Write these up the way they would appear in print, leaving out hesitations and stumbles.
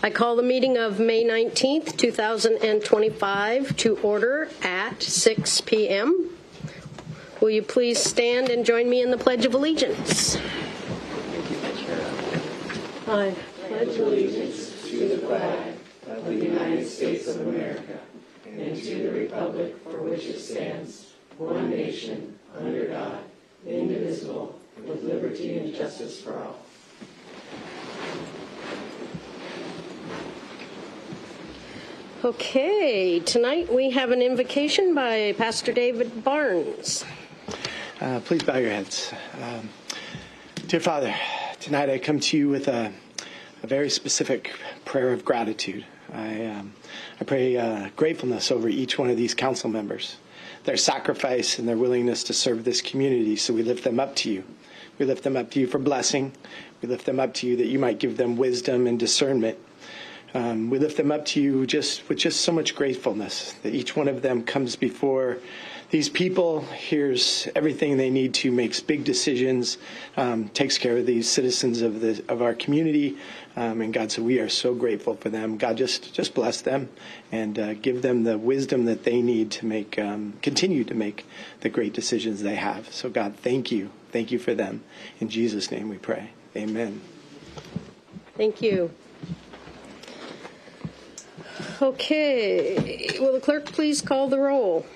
I call the meeting of May 19th, 2025 to order at 6 p.m. Will you please stand and join me in the Pledge of Allegiance? I pledge allegiance to the flag of the United States of America and to the republic for which it stands, one nation, under God, indivisible, with liberty and justice for all. Okay, tonight we have an invocation by Pastor David Barnes. Please bow your heads. Dear Father, tonight I come to you with a very specific prayer of gratitude. I pray gratefulness over each one of these council members, their sacrifice and their willingness to serve this community, so we lift them up to you. We lift them up to you for blessing. We lift them up to you that you might give them wisdom and discernment. We lift them up to you with just so much gratefulness that each one of them comes before these people, hears everything they need to, makes big decisions, takes care of these citizens of our community. And God, so we are so grateful for them. God, just bless them and give them the wisdom that they need to make, continue to make the great decisions they have. So God, thank you. Thank you for them. In Jesus' name we pray. Amen. Thank you. Okay, will the clerk please call the roll?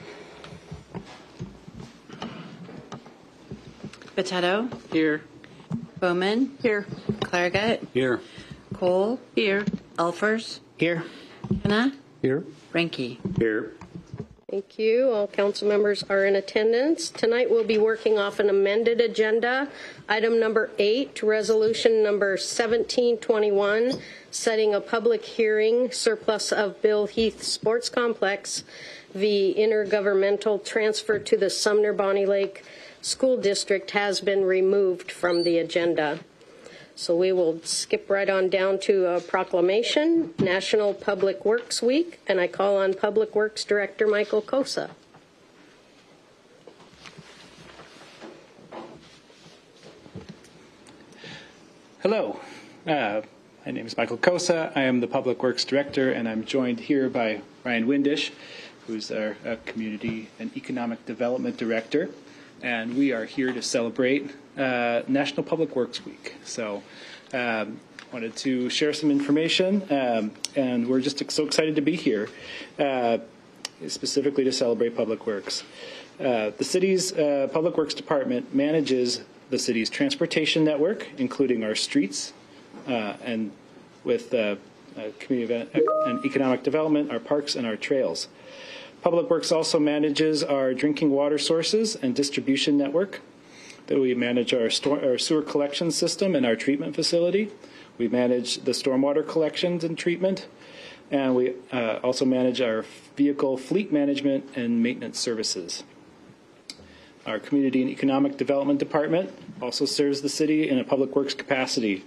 Potato. Here. Bowman. Here. Clairgett. Here. Cole. Here. Elfers. Here. Kenna. Here. Ranky. Here. Thank you. All council members are in attendance. Tonight we'll be working off an amended agenda. Item number 8, resolution number 1721, setting a public hearing, surplus of Bill Heath Sports Complex, the intergovernmental transfer to the Sumner Bonnie Lake School District has been removed from the agenda. So we will skip right on down to a proclamation, National Public Works Week, and I call on Public Works Director Michael Kosa. Hello, my name is Michael Kosa. I am the Public Works Director, and I'm joined here by Ryan Windish, who's our Community and Economic Development Director. And we are here to celebrate National Public Works Week. So wanted to share some information, and we're just so excited to be here, specifically to celebrate Public Works. The city's Public Works Department manages the city's transportation network, including our streets, and with community and economic development, our parks and our trails. Public Works also manages our drinking water sources and distribution network. That we manage our sewer collection system and our treatment facility. We manage the stormwater collections and treatment. And we also manage our vehicle fleet management and maintenance services. Our Community and Economic Development Department also serves the city in a public works capacity,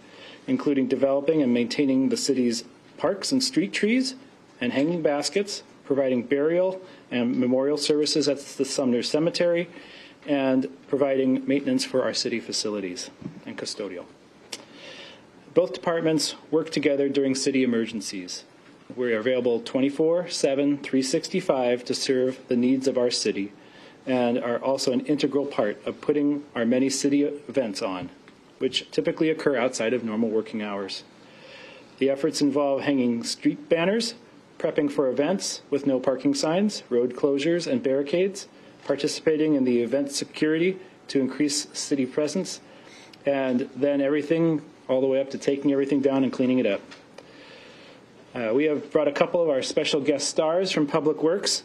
including developing and maintaining the city's parks and street trees and hanging baskets, providing burial and memorial services at the Sumner Cemetery, and providing maintenance for our city facilities and custodial. Both departments work together during city emergencies. We are available 24/7, 365 to serve the needs of our city, and are also an integral part of putting our many city events on, which typically occur outside of normal working hours. The efforts involve hanging street banners, prepping for events with no parking signs, road closures, and barricades, participating in the event security to increase city presence, and then everything all the way up to taking everything down and cleaning it up. We have brought a couple of our special guest stars from Public Works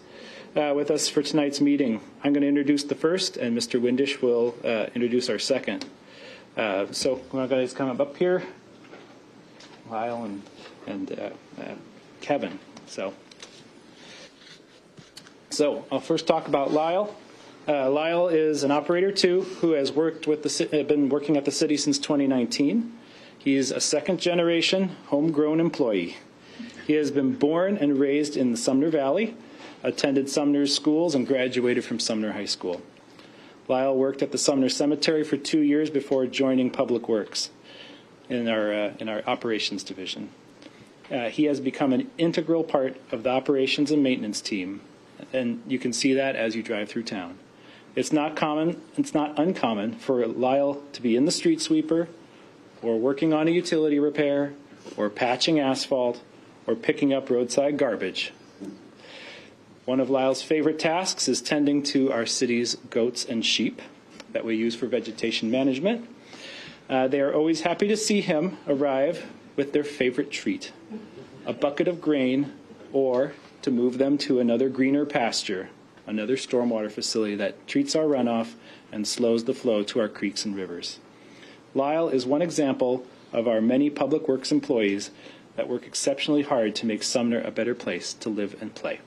with us for tonight's meeting. I'm going to introduce the first, and Mr. Windish will introduce our second. So want to guys come up here, Lyle and Kevin. So I'll first talk about Lyle. Lyle is an operator too, who has been working at the city since 2019. He's a second-generation homegrown employee. He has been born and raised in the Sumner Valley, attended Sumner's schools, and graduated from Sumner High School. Lyle worked at the Sumner Cemetery for 2 years before joining Public Works in our operations division. he has become an integral part of the operations and maintenance team, and you can see that as you drive through town. It's not uncommon for Lyle to be in the street sweeper, or working on a utility repair, or patching asphalt, or picking up roadside garbage. One of Lyle's favorite tasks is tending to our city's goats and sheep that we use for vegetation management. They are always happy to see him arrive with their favorite treat, a bucket of grain, or to move them to another greener pasture, another stormwater facility that treats our runoff and slows the flow to our creeks and rivers. Lyle is one example of our many public works employees that work exceptionally hard to make Sumner a better place to live and play.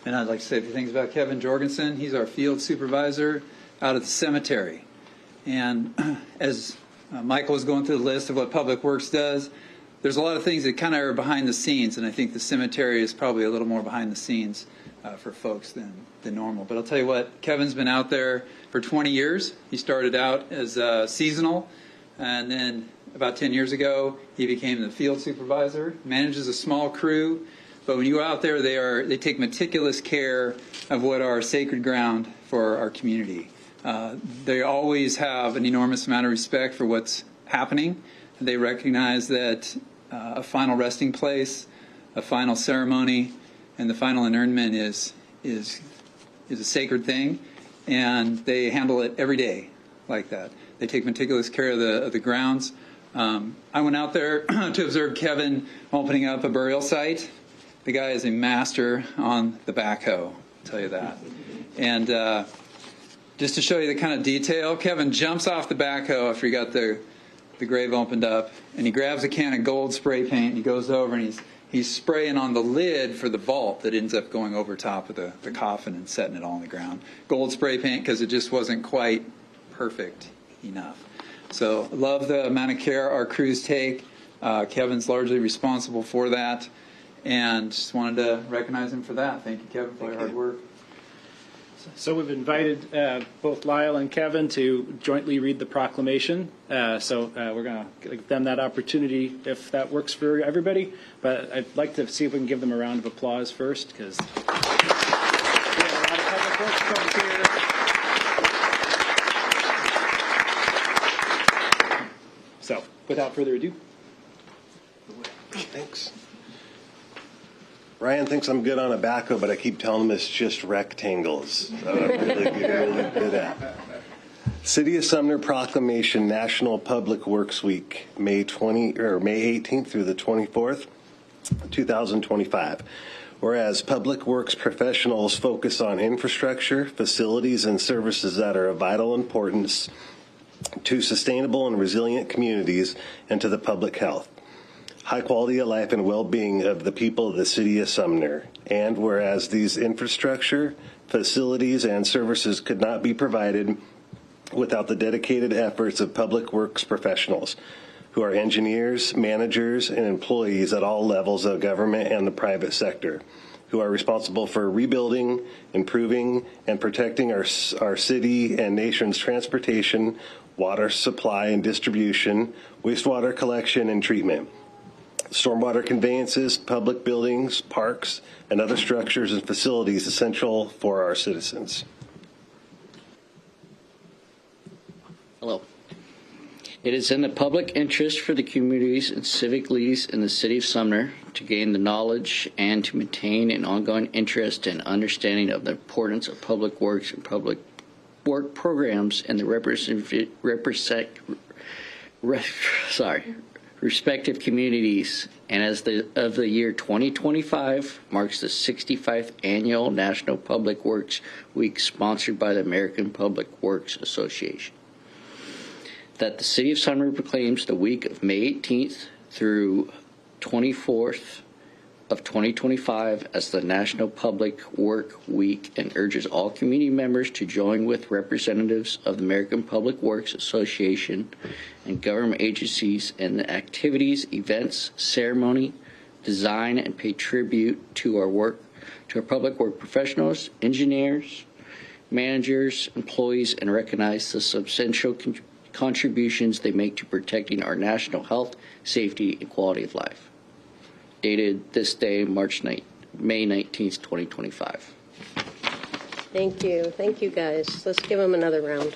And I'd like to say a few things about Kevin Jorgensen. He's our field supervisor out at the cemetery. And as Michael was going through the list of what Public Works does, there's a lot of things that kind of are behind the scenes, and I think the cemetery is probably a little more behind the scenes for folks than normal. But I'll tell you what, Kevin's been out there for 20 years. He started out as seasonal, and then about 10 years ago, he became the field supervisor, manages a small crew. But when you go out there, they take meticulous care of what are sacred ground for our community. They always have an enormous amount of respect for what's happening. They recognize that a final resting place, a final ceremony, and the final interment is a sacred thing, and they handle it every day like that. They take meticulous care of the grounds. I went out there to observe Kevin opening up a burial site. The guy is a master on the backhoe, I'll tell you that. And just to show you the kind of detail, Kevin jumps off the backhoe after he got the grave opened up, and he grabs a can of gold spray paint, and he goes over and he's spraying on the lid for the vault that ends up going over top of the coffin and setting it all on the ground. Gold spray paint because it just wasn't quite perfect enough. So love the amount of care our crews take. Kevin's largely responsible for that. And just wanted to recognize him for that. Thank you, Kevin, for your hard work. So we've invited both Lyle and Kevin to jointly read the proclamation. So we're going to give them that opportunity if that works for everybody. But I'd like to see if we can give them a round of applause first, because we have a lot of public works folks here. So without further ado. Thanks. Ryan thinks I'm good on a backhoe, but I keep telling him it's just rectangles. I'm really good at. City of Sumner Proclamation National Public Works Week, May 18th through the 24th, 2025. Whereas public works professionals focus on infrastructure, facilities, and services that are of vital importance to sustainable and resilient communities and to the public health, high quality of life and well-being of the people of the city of Sumner. And whereas these infrastructure, facilities, and services could not be provided without the dedicated efforts of public works professionals, who are engineers, managers, and employees at all levels of government and the private sector, who are responsible for rebuilding, improving, and protecting our city and nation's transportation, water supply and distribution, wastewater collection and treatment, stormwater conveyances, public buildings, parks, and other structures and facilities essential for our citizens. Hello. It is in the public interest for the communities and civic leaders in the city of Sumner to gain the knowledge and to maintain an ongoing interest and understanding of the importance of public works and public work programs in the respective communities, and as the year 2025 marks the 65th annual National Public Works Week sponsored by the American Public Works Association. That the City of Sumner proclaims the week of May 18th through 24th of 2025 as the National Public Work Week and urges all community members to join with representatives of the American Public Works Association and government agencies in the activities, events, ceremony, design, and pay tribute to our public work professionals, engineers, managers, employees, and recognize the substantial contributions they make to protecting our national health, safety, and quality of life. Dated this day, May 19th, 2025. Thank you. Thank you, guys. Let's give them another round.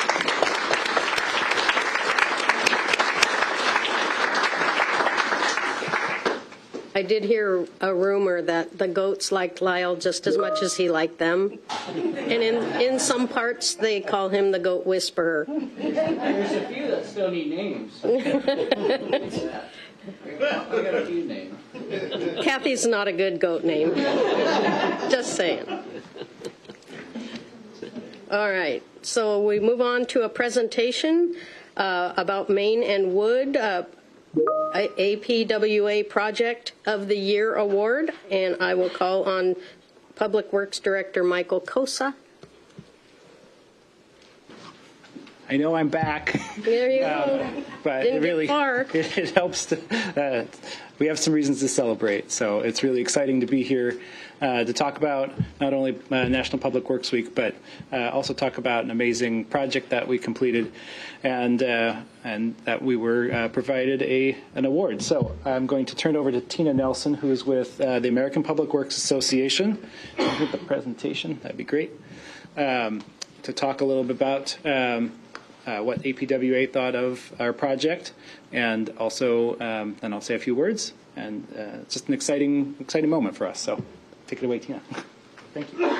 I did hear a rumor that the goats liked Lyle just as much as he liked them. And in some parts, they call him the goat whisperer. There's a few that still need names. We got a few names. Kathy's not a good goat name. Just saying. All right. So we move on to a presentation about Main and Wood APWA Project of the Year Award, and I will call on Public Works Director Michael Kosa. I know I'm back. There you go. But Didn't it really get far. it helps to we have some reasons to celebrate, so it's really exciting to be here to talk about not only National Public Works Week, but also talk about an amazing project that we completed and that we were provided an award. So I'm going to turn it over to Tina Nelson, who is with the American Public Works Association. With the presentation, that'd be great, to talk a little bit about what APWA thought of our project, and also then I'll say a few words, and it's just an exciting moment for us. So take it away, Tina. Thank you.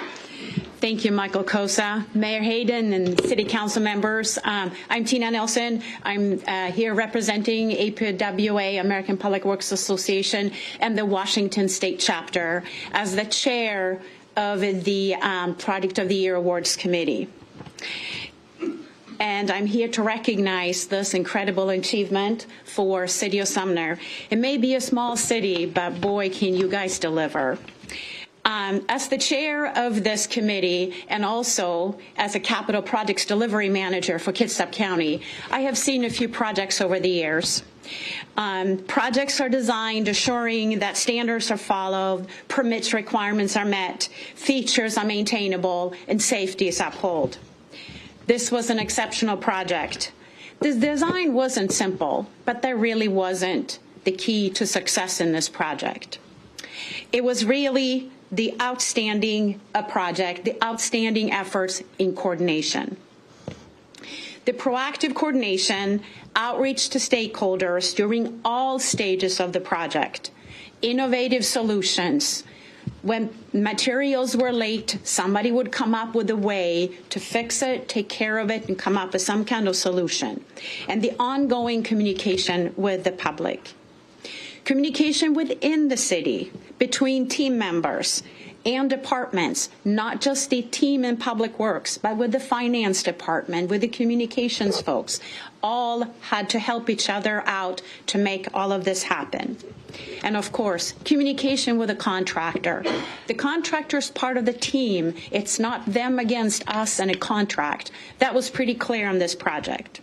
Thank you, Michael Kosa, Mayor Hayden, and City Council members. I'm Tina Nelson. I'm here representing APWA, American Public Works Association, and the Washington State Chapter as the chair of the Product of the Year Awards Committee. And I'm here to recognize this incredible achievement for City of Sumner. It may be a small city, but boy, can you guys deliver. As the chair of this committee and also as a capital projects delivery manager for Kitsap County, I have seen a few projects over the years. Projects are designed assuring that standards are followed, permits requirements are met, features are maintainable, and safety is upheld. This was an exceptional project. The design wasn't simple, but that really wasn't the key to success in this project. It was really the outstanding project, the outstanding efforts in coordination. The proactive coordination, outreach to stakeholders during all stages of the project, innovative solutions. When materials were late, somebody would come up with a way to fix it, take care of it, and come up with some kind of solution. And the ongoing communication with the public. Communication within the city, between team members and departments, not just the team in Public Works, but with the finance department, with the communications folks, all had to help each other out to make all of this happen. And of course, communication with the contractor. The contractor is part of the team. It's not them against us and a contract. That was pretty clear on this project.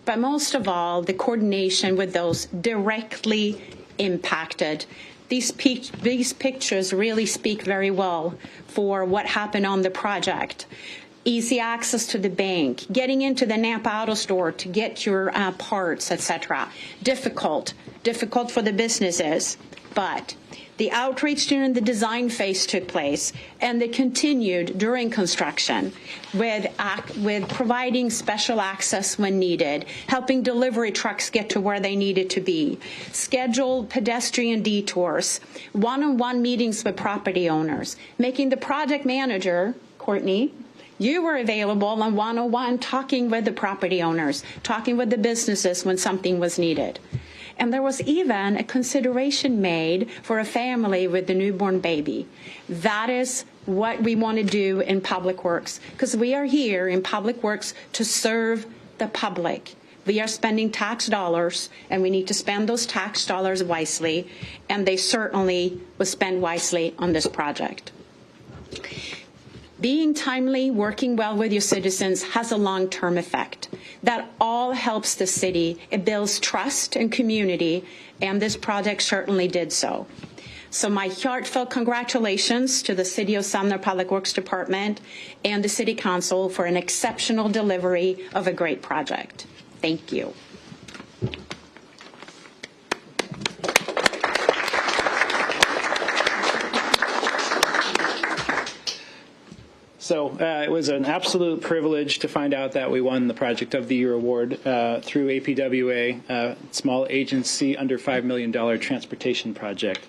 But most of all, the coordination with those directly impacted. These pictures really speak very well for what happened on the project. Easy access to the bank, getting into the Napa Auto Store to get your parts, etc. Difficult for the businesses, but the outreach during the design phase took place, and they continued during construction with providing special access when needed, helping delivery trucks get to where they needed to be, scheduled pedestrian detours, one-on-one meetings with property owners, making the project manager, Courtney, you were available on one-on-one talking with the property owners, talking with the businesses when something was needed. And there was even a consideration made for a family with a newborn baby. That is what we want to do in Public Works, because we are here in Public Works to serve the public. We are spending tax dollars, and we need to spend those tax dollars wisely, and they certainly will spend wisely on this project. Being timely, working well with your citizens has a long-term effect. That all helps the city. It builds trust and community, and this project certainly did so. So my heartfelt congratulations to the City of Sumner Public Works Department and the City Council for an exceptional delivery of a great project. Thank you. So it was an absolute privilege to find out that we won the Project of the Year award through APWA, a small agency under $5 million transportation project.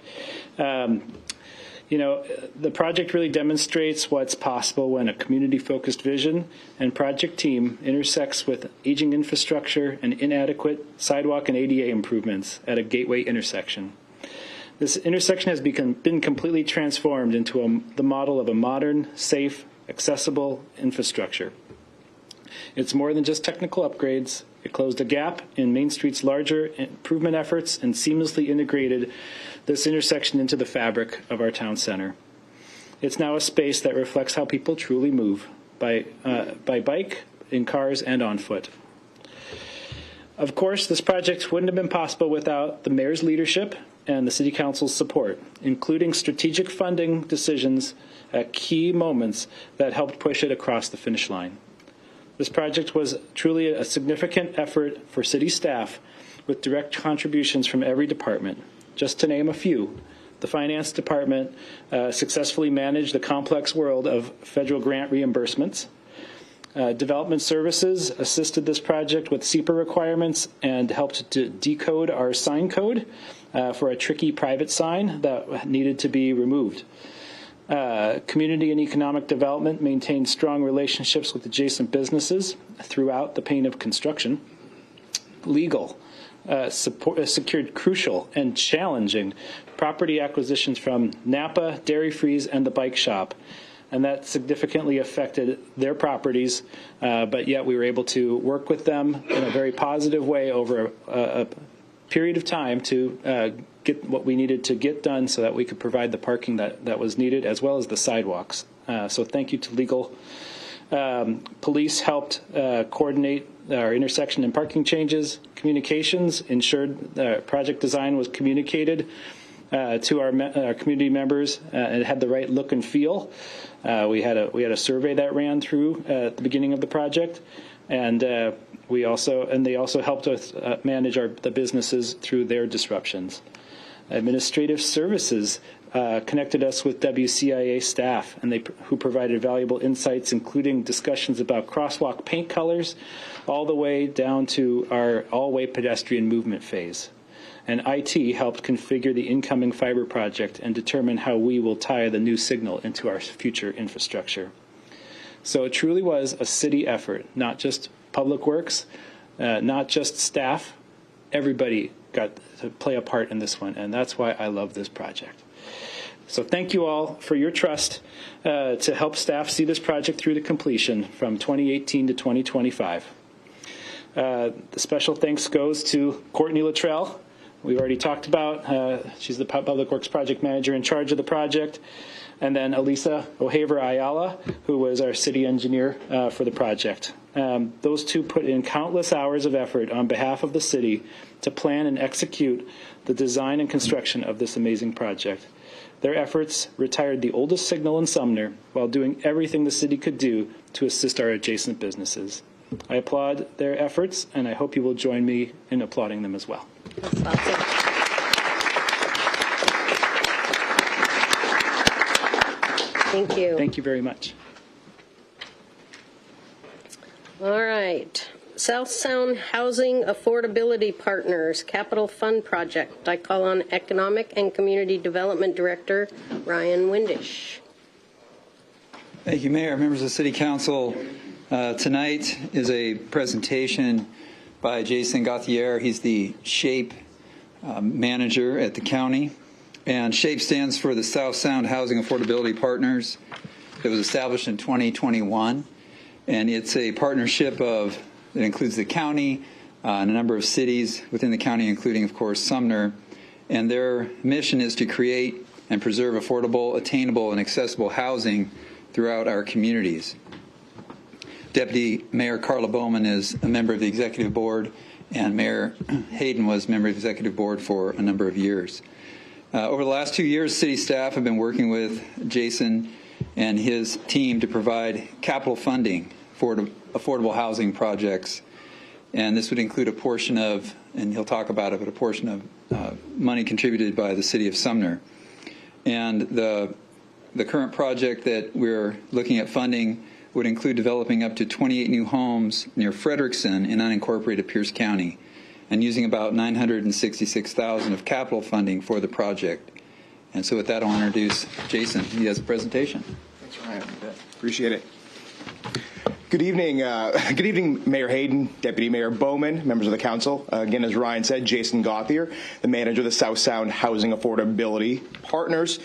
You know, the project really demonstrates what's possible when a community-focused vision and project team intersects with aging infrastructure and inadequate sidewalk and ADA improvements at a gateway intersection. This intersection has been completely transformed into the model of a modern, safe, accessible infrastructure. It's more than just technical upgrades. It closed a gap in Main Street's larger improvement efforts and seamlessly integrated this intersection into the fabric of our town center. It's now a space that reflects how people truly move, by bike, in cars, and on foot. Of course, this project wouldn't have been possible without the mayor's leadership and the city council's support, including strategic funding decisions at key moments that helped push it across the finish line. This project was truly a significant effort for city staff with direct contributions from every department. Just to name a few, the finance department successfully managed the complex world of federal grant reimbursements. Development Services assisted this project with SEPA requirements and helped to decode our sign code for a tricky private sign that needed to be removed. Community and Economic Development maintained strong relationships with adjacent businesses throughout the pain of construction. Legal secured crucial and challenging property acquisitions from Napa, Dairy Freeze, and the bike shop. And that significantly affected their properties, but yet we were able to work with them in a very positive way over a period of time to get what we needed to get done so that we could provide the parking that was needed, as well as the sidewalks. So thank you to legal. Police helped coordinate our intersection and parking changes. Communications ensured project design was communicated to our community members and it had the right look and feel. We had a survey that ran through at the beginning of the project, and they also helped us manage the businesses through their disruptions. Administrative Services connected us with WCIA staff, and who provided valuable insights, including discussions about crosswalk paint colors, all the way down to our all-way pedestrian movement phase. And IT helped configure the incoming fiber project and determine how we will tie the new signal into our future infrastructure. So it truly was a city effort, not just Public Works, not just staff. Everybody got to play a part in this one, and that's why I love this project. So thank you all for your trust to help staff see this project through to completion from 2018 to 2025. The special thanks goes to Courtney Luttrell. We've already talked about. She's the Public Works Project Manager in charge of the project. And then Elisa O'Haver Ayala, who was our city engineer for the project. Those two put in countless hours of effort on behalf of the city to plan and execute the design and construction of this amazing project. Their efforts retired the oldest signal in Sumner while doing everything the city could do to assist our adjacent businesses. I applaud their efforts, and I hope you will join me in applauding them as well. That's awesome. Thank you. Thank you very much. All right. South Sound Housing Affordability Partners Capital Fund Project. I call on Economic and Community Development Director Ryan Windisch. Thank you, Mayor. Members of the City Council, tonight is a presentation by Jason Gauthier. He's the SHAPE manager at the county. And SHAPE stands for the South Sound Housing Affordability Partners. It was established in 2021. And it's a partnership that includes the county and a number of cities within the county, including, of course, Sumner. And their mission is to create and preserve affordable, attainable, and accessible housing throughout our communities. Deputy Mayor Carla Bowman is a member of the executive board, and Mayor Hayden was a member of the executive board for a number of years. Over the last 2 years, city staff have been working with Jason and his team to provide capital funding for affordable housing projects. And this would include a portion of, and he'll talk about it, but a portion of money contributed by the city of Sumner. And the current project that we're looking at funding would include developing up to 28 new homes near Frederickson in unincorporated Pierce County, and using about $966,000 of capital funding for the project. And so with that, I'll introduce Jason. He has a presentation. Thanks, Ryan. Appreciate it. Good evening. Good evening, Mayor Hayden, Deputy Mayor Bowman, members of the council. Again, as Ryan said, Jason Gauthier, the manager of the South Sound Housing Affordability Partners,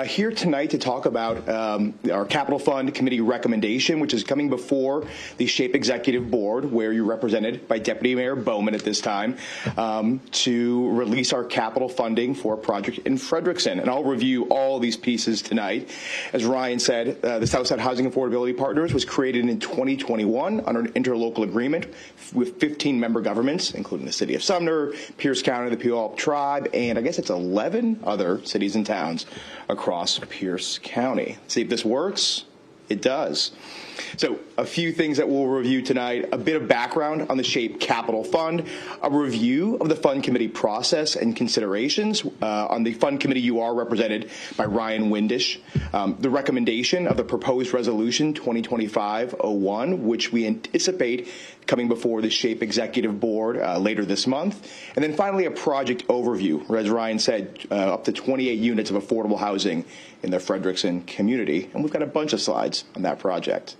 here tonight to talk about our Capital Fund Committee recommendation, which is coming before the SHAPE Executive Board, where you're represented by Deputy Mayor Bowman at this time, to release our capital funding for a project in Frederickson. And I'll review all these pieces tonight. As Ryan said, the South Sound Housing Affordability Partners was created in 2021 under an interlocal agreement with 15 member governments, including the city of Sumner, Pierce County, the Puyallup Tribe, and I guess it's 11 other cities and towns across Pierce County. See if this works? It does. So a few things that we'll review tonight, a bit of background on the SHAPE Capital Fund, a review of the Fund Committee process and considerations. On the Fund Committee, you are represented by Ryan Windisch. The recommendation of the proposed resolution 2025-01, which we anticipate coming before the SHAPE Executive Board later this month. And then finally, a project overview, where, as Ryan said, up to 28 units of affordable housing in the Frederickson community. And we've got a bunch of slides on that project.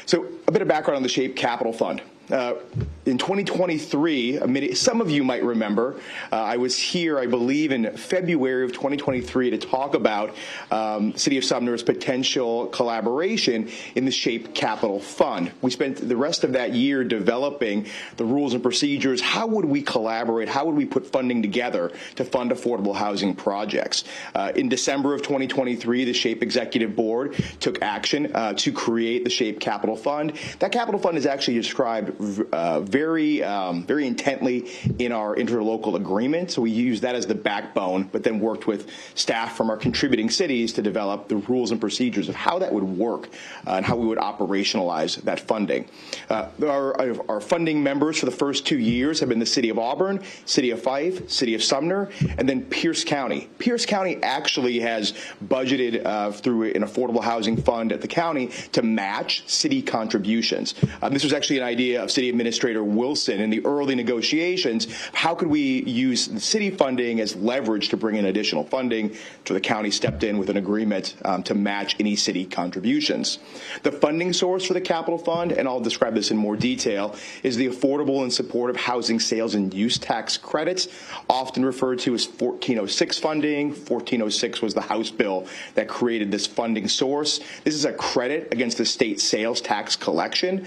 So a bit of background on the SHAPE Capital Fund. In 2023, some of you might remember, I was here, I believe, in February of 2023 to talk about City of Sumner's potential collaboration in the SHAPE Capital Fund. We spent the rest of that year developing the rules and procedures. How would we collaborate? How would we put funding together to fund affordable housing projects? In December of 2023, the SHAPE Executive Board took action to create the SHAPE Capital Fund. That capital fund is actually described very intently in our interlocal agreement. So we used that as the backbone, but then worked with staff from our contributing cities to develop the rules and procedures of how that would work and how we would operationalize that funding. Our funding members for the first 2 years have been the City of Auburn, City of Fife, City of Sumner, and then Pierce County. Pierce County actually has budgeted through an affordable housing fund at the county to match city contributions. This was actually an idea of City Administrator Wilson in the early negotiations. How could we use the city funding as leverage to bring in additional funding? So the county stepped in with an agreement to match any city contributions. The funding source for the capital fund, and I'll describe this in more detail, is the Affordable and Supportive Housing Sales and Use Tax Credits, often referred to as 1406 funding. 1406 was the House bill that created this funding source. This is a credit against the state sales tax collection.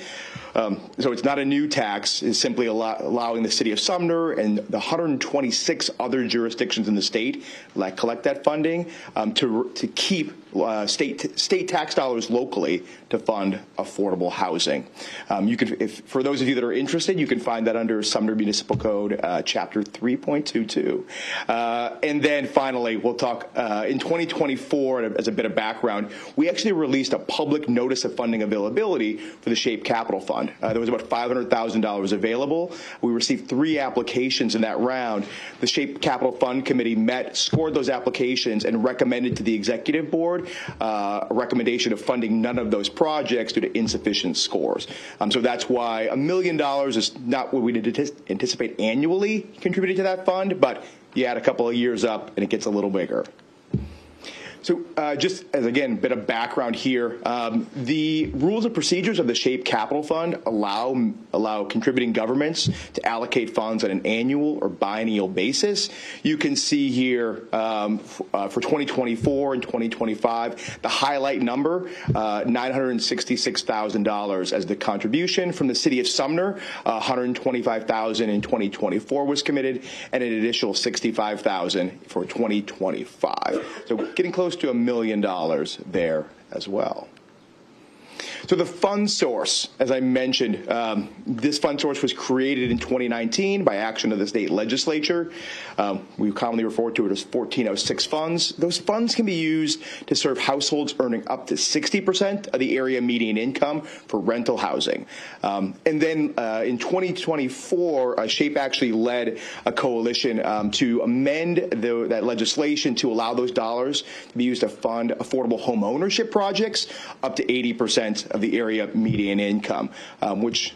So it's not a new tax. It's simply allowing the City of Sumner and the 126 other jurisdictions in the state that collect that funding to keep state tax dollars locally to fund affordable housing. For those of you that are interested, you can find that under Sumner Municipal Code, Chapter 3.22. And then finally, we'll talk in 2024, as a bit of background, we actually released a public notice of funding availability for the SHAPE Capital Fund. There was about $500,000 available. We received 3 applications in that round. The SHAPE Capital Fund Committee scored those applications, and recommended to the Executive Board a recommendation of funding none of those projects due to insufficient scores. So that's why $1 million is not what we anticipate annually contributing to that fund, but you add a couple of years up and it gets a little bigger. So just as, again, a bit of background here, the rules and procedures of the SHAPE Capital Fund allow contributing governments to allocate funds on an annual or biennial basis. You can see here for 2024 and 2025, the highlight number, $966,000 as the contribution from the City of Sumner. $125,000 in 2024 was committed, and an additional $65,000 for 2025. So getting close to $1 million there as well. So the fund source, as I mentioned, this fund source was created in 2019 by action of the state legislature. We commonly refer to it as 1406 funds. Those funds can be used to serve households earning up to 60% of the area median income for rental housing. And then in 2024, SHAPE actually led a coalition to amend that legislation to allow those dollars to be used to fund affordable home ownership projects up to 80% of the area median income, which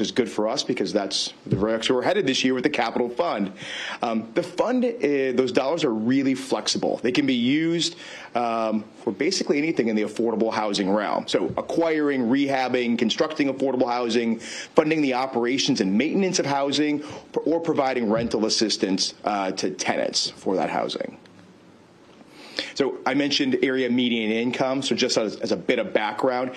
is good for us because that's the direction we're headed this year with the capital fund. The fund, those dollars are really flexible. They can be used for basically anything in the affordable housing realm. So acquiring, rehabbing, constructing affordable housing, funding the operations and maintenance of housing, or providing rental assistance to tenants for that housing. So I mentioned area median income, so just as a bit of background.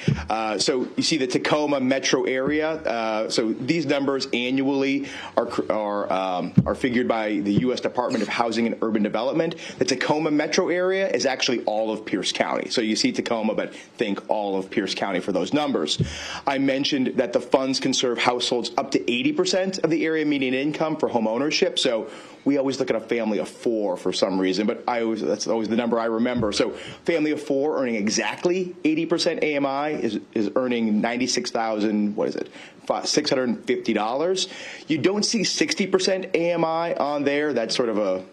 So you see the Tacoma metro area. So these numbers annually are figured by the U.S. Department of Housing and Urban Development. The Tacoma metro area is actually all of Pierce County. So you see Tacoma, but think all of Pierce County for those numbers. I mentioned that the funds can serve households up to 80% of the area median income for home ownership. So we always look at a family of 4 for some reason, but that's always the number I remember. So family of 4 earning exactly 80% AMI is earning $650. You don't see 60% AMI on there. That's sort of a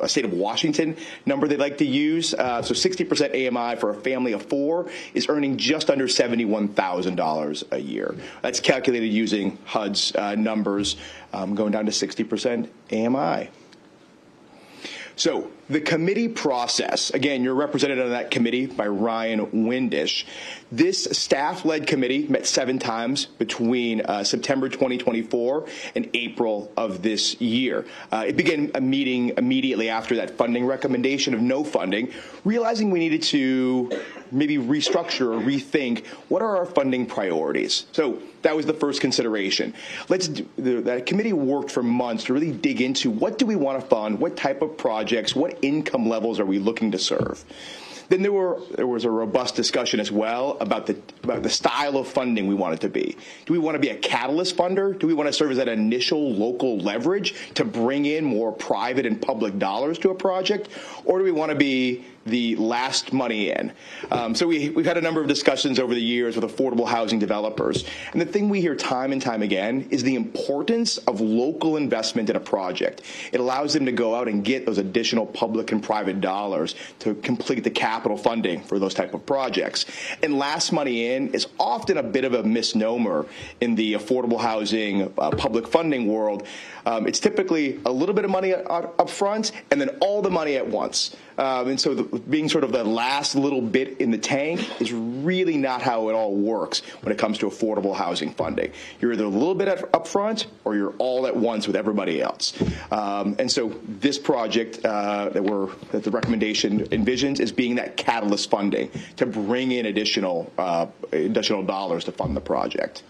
state of Washington number they like to use. So 60% AMI for a family of 4 is earning just under $71,000 a year. That's calculated using HUD's numbers, going down to 60% AMI. So the committee process, again, you're represented on that committee by Ryan Windish. This staff-led committee met 7 times between September 2024 and April of this year. It began a meeting immediately after that funding recommendation of no funding, realizing we needed to maybe restructure or rethink what are our funding priorities. So that was the first consideration. That committee worked for months to really dig into what do we want to fund, what type of projects, what income levels are we looking to serve. Then there was a robust discussion as well about the style of funding we want it to be. Do we want to be a catalyst funder? Do we want to serve as that initial local leverage to bring in more private and public dollars to a project? Or do we want to be the last money in? So we've had a number of discussions over the years with affordable housing developers. And the thing we hear time and time again is the importance of local investment in a project. It allows them to go out and get those additional public and private dollars to complete the capital funding for those type of projects. And last money in is often a bit of a misnomer in the affordable housing public funding world. It's typically a little bit of money up front and then all the money at once. And so being sort of the last little bit in the tank is really not how it all works when it comes to affordable housing funding. You're either a little bit up front or you're all at once with everybody else. And so this project that the recommendation envisions is being that catalyst funding to bring in additional dollars to fund the project.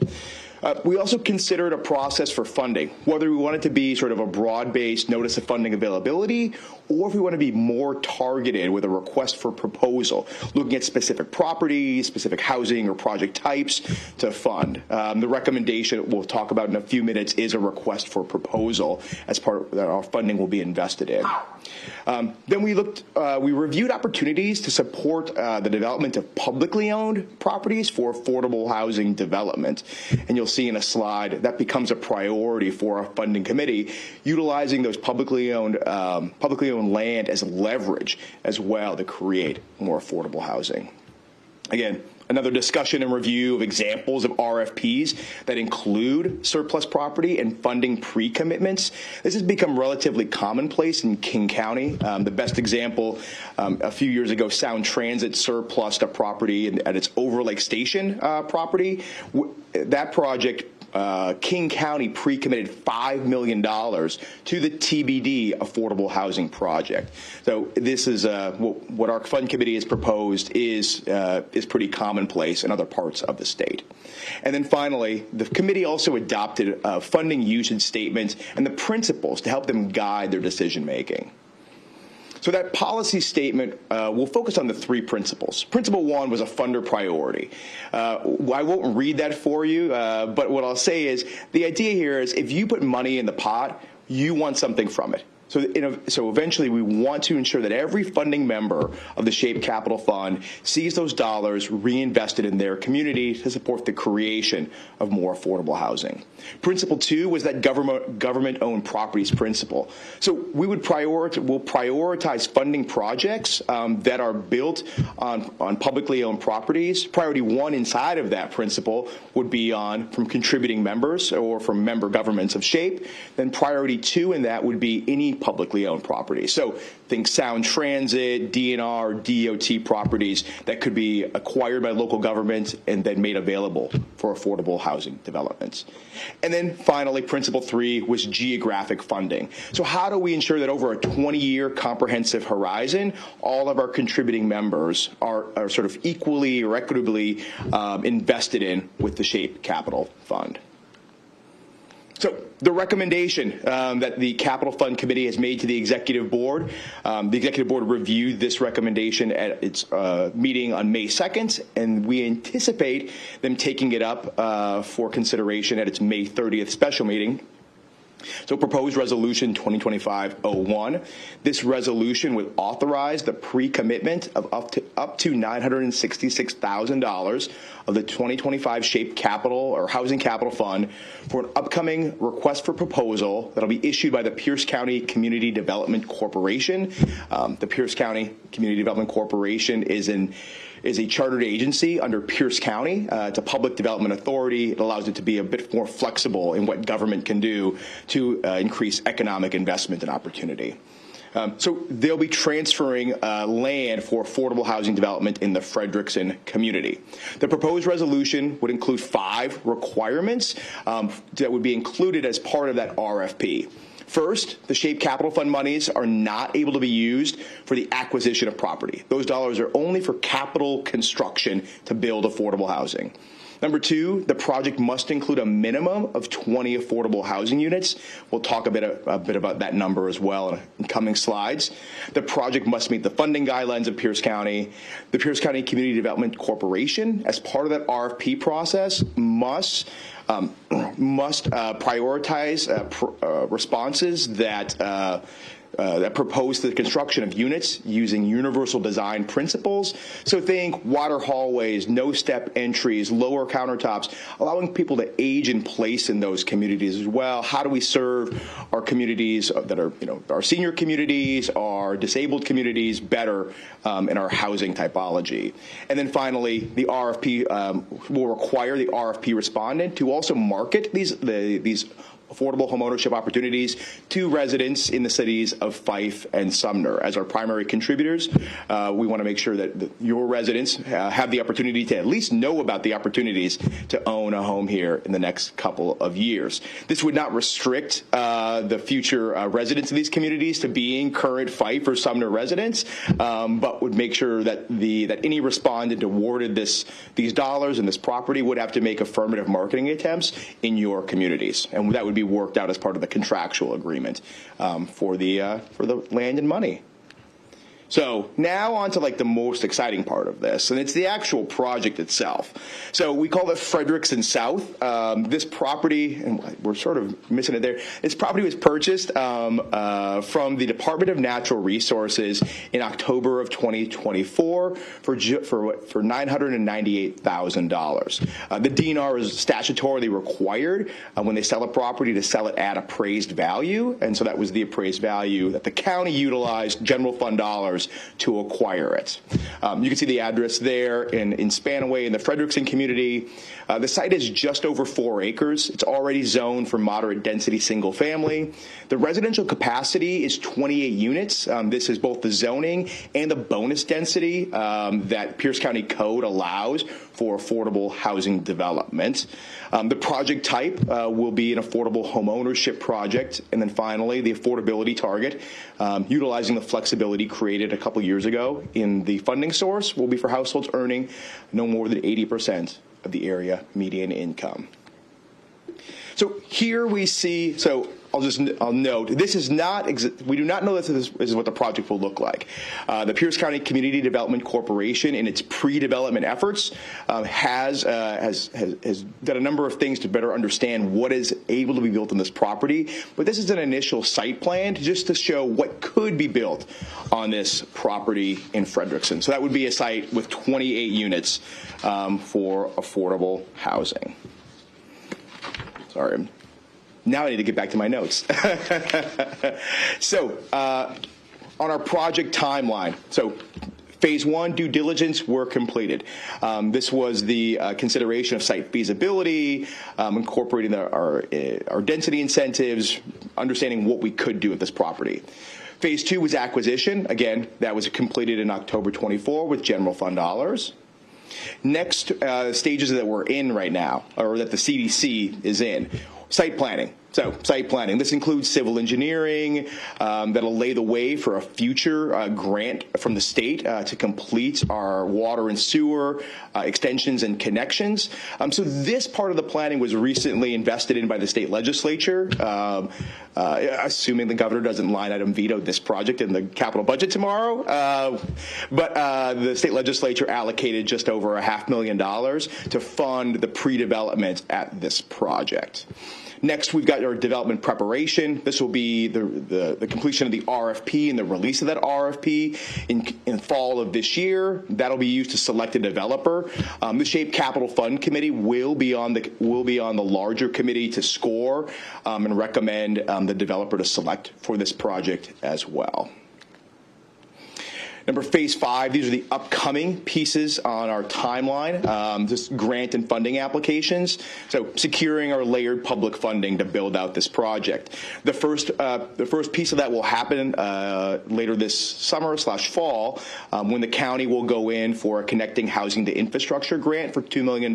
We also considered a process for funding, whether we want it to be sort of a broad-based notice of funding availability or if we want to be more targeted with a request for proposal, looking at specific properties, specific housing or project types to fund. The recommendation we'll talk about in a few minutes is a request for proposal as part that our funding will be invested in. Then we reviewed opportunities to support the development of publicly owned properties for affordable housing development. And you'll see in a slide that becomes a priority for our funding committee, utilizing those publicly owned land as leverage as well to create more affordable housing. Again, another discussion and review of examples of RFPs that include surplus property and funding pre-commitments. This has become relatively commonplace in King County. The best example, a few years ago, Sound Transit surplused a property at its Overlake Station property. That project, King County pre-committed $5 million to the TBD affordable housing project. So this is what our fund committee has proposed is pretty commonplace in other parts of the state. And then finally, the committee also adopted a funding usage statement and the principles to help them guide their decision making. So that policy statement will focus on the three principles. Principle one was a funder priority. I won't read that for you, but what I'll say is the idea here is if you put money in the pot, you want something from it. So eventually we want to ensure that every funding member of the SHAPE Capital Fund sees those dollars reinvested in their community to support the creation of more affordable housing. Principle two was that government-owned properties principle. So we'll prioritize funding projects that are built on publicly owned properties. Priority one inside of that principle would be from contributing members or from member governments of SHAPE. Then priority two in that would be any publicly owned property. So think Sound Transit, DNR, DOT properties that could be acquired by local government and then made available for affordable housing developments. And then finally, principle three was geographic funding. So how do we ensure that over a 20-year comprehensive horizon, all of our contributing members are sort of equally or equitably invested in with the SHAPE Capital Fund? So the recommendation that the Capital Fund Committee has made to the Executive Board, the Executive Board reviewed this recommendation at its meeting on May 2nd, and we anticipate them taking it up for consideration at its May 30th special meeting. So proposed resolution 2025-01. This resolution would authorize the pre-commitment of up to $966,000 of the 2025 SHAPE Capital or Housing Capital Fund for an upcoming request for proposal that'll be issued by the Pierce County Community Development Corporation. The Pierce County Community Development Corporation is a chartered agency under Pierce County. It's a public development authority. It allows it to be a bit more flexible in what government can do to increase economic investment and opportunity. So they'll be transferring land for affordable housing development in the Frederickson community. The proposed resolution would include 5 requirements that would be included as part of that RFP. First, the SHAPE Capital Fund monies are not able to be used for the acquisition of property. Those dollars are only for capital construction to build affordable housing. Number 2, the project must include a minimum of 20 affordable housing units. We'll talk a bit about that number as well in coming slides. The project must meet the funding guidelines of Pierce County. The Pierce County Community Development Corporation, as part of that RFP process, must prioritize responses that propose the construction of units using universal design principles. So think water hallways, no-step entries, lower countertops, allowing people to age in place in those communities as well. How do we serve our communities that are, our senior communities, our disabled communities better in our housing typology? And then finally, the RFP will require the RFP respondent to also market these affordable homeownership opportunities to residents in the cities of Fife and Sumner. As our primary contributors, we want to make sure that your residents have the opportunity to at least know about the opportunities to own a home here in the next couple of years. This would not restrict the future residents of these communities to being current Fife or Sumner residents, but would make sure that any respondent awarded these dollars and this property would have to make affirmative marketing attempts in your communities, and that would be worked out as part of the contractual agreement for the land and money. So now on to the most exciting part of this, and it's the actual project itself. So we call it Frederickson South. This property, and we're sort of missing it there, this property was purchased from the Department of Natural Resources in October of 2024 for $998,000. The DNR is statutorily required when they sell a property to sell it at appraised value, and so that was the appraised value that the county utilized general fund dollars to acquire it. You can see the address there in Spanaway in the Frederickson community. The site is just over 4 acres. It's already zoned for moderate density single family. The residential capacity is 28 units. This is both the zoning and the bonus density that Pierce County Code allows for affordable housing development. The project type will be an affordable home ownership project. And then finally, the affordability target, utilizing the flexibility created a couple years ago in the funding source, will be for households earning no more than 80% of the area median income. So here we see, I'll note, this is not, we do not know that this is what the project will look like. The Pierce County Community Development Corporation, in its pre-development efforts, has done a number of things to better understand what is able to be built on this property. But this is an initial site plan just to show what could be built on this property in Frederickson. So that would be a site with 28 units for affordable housing. Sorry. Now I need to get back to my notes. So on our project timeline, so Phase 1 due diligence were completed. This was the consideration of site feasibility, incorporating our density incentives, understanding what we could do with this property. Phase 2 was acquisition. Again, that was completed in October 24 with general fund dollars. Next stages that we're in right now, or that the CDC is in, site planning. So site planning, this includes civil engineering that'll lay the way for a future grant from the state to complete our water and sewer extensions and connections. So this part of the planning was recently invested in by the state legislature, assuming the governor doesn't line item veto this project in the capital budget tomorrow. But the state legislature allocated just over $500,000 to fund the pre-development at this project. Next, we've got our development preparation. This will be the completion of the RFP and the release of that RFP in fall of this year. That'll be used to select a developer. The SHAPE Capital Fund Committee will be on the larger committee to score and recommend the developer to select for this project as well. Number Phase 5, these are the upcoming pieces on our timeline, just grant and funding applications. So securing our layered public funding to build out this project. The first piece of that will happen later this summer/fall when the county will go in for a Connecting Housing to Infrastructure grant for $2 million.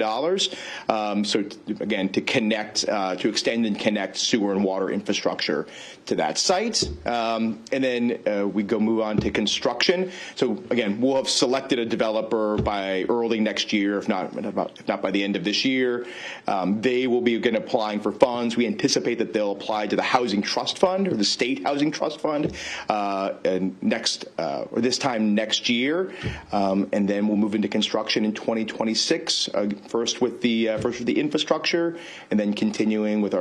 So again, to connect, to extend and connect sewer and water infrastructure to that site. And then we move on to construction. So again, we'll have selected a developer by early next year, if not by the end of this year. They will be again applying for funds. We anticipate that they'll apply to the Housing Trust Fund or the State Housing Trust Fund this time next year, and then we'll move into construction in 2026. First with the infrastructure, and then continuing with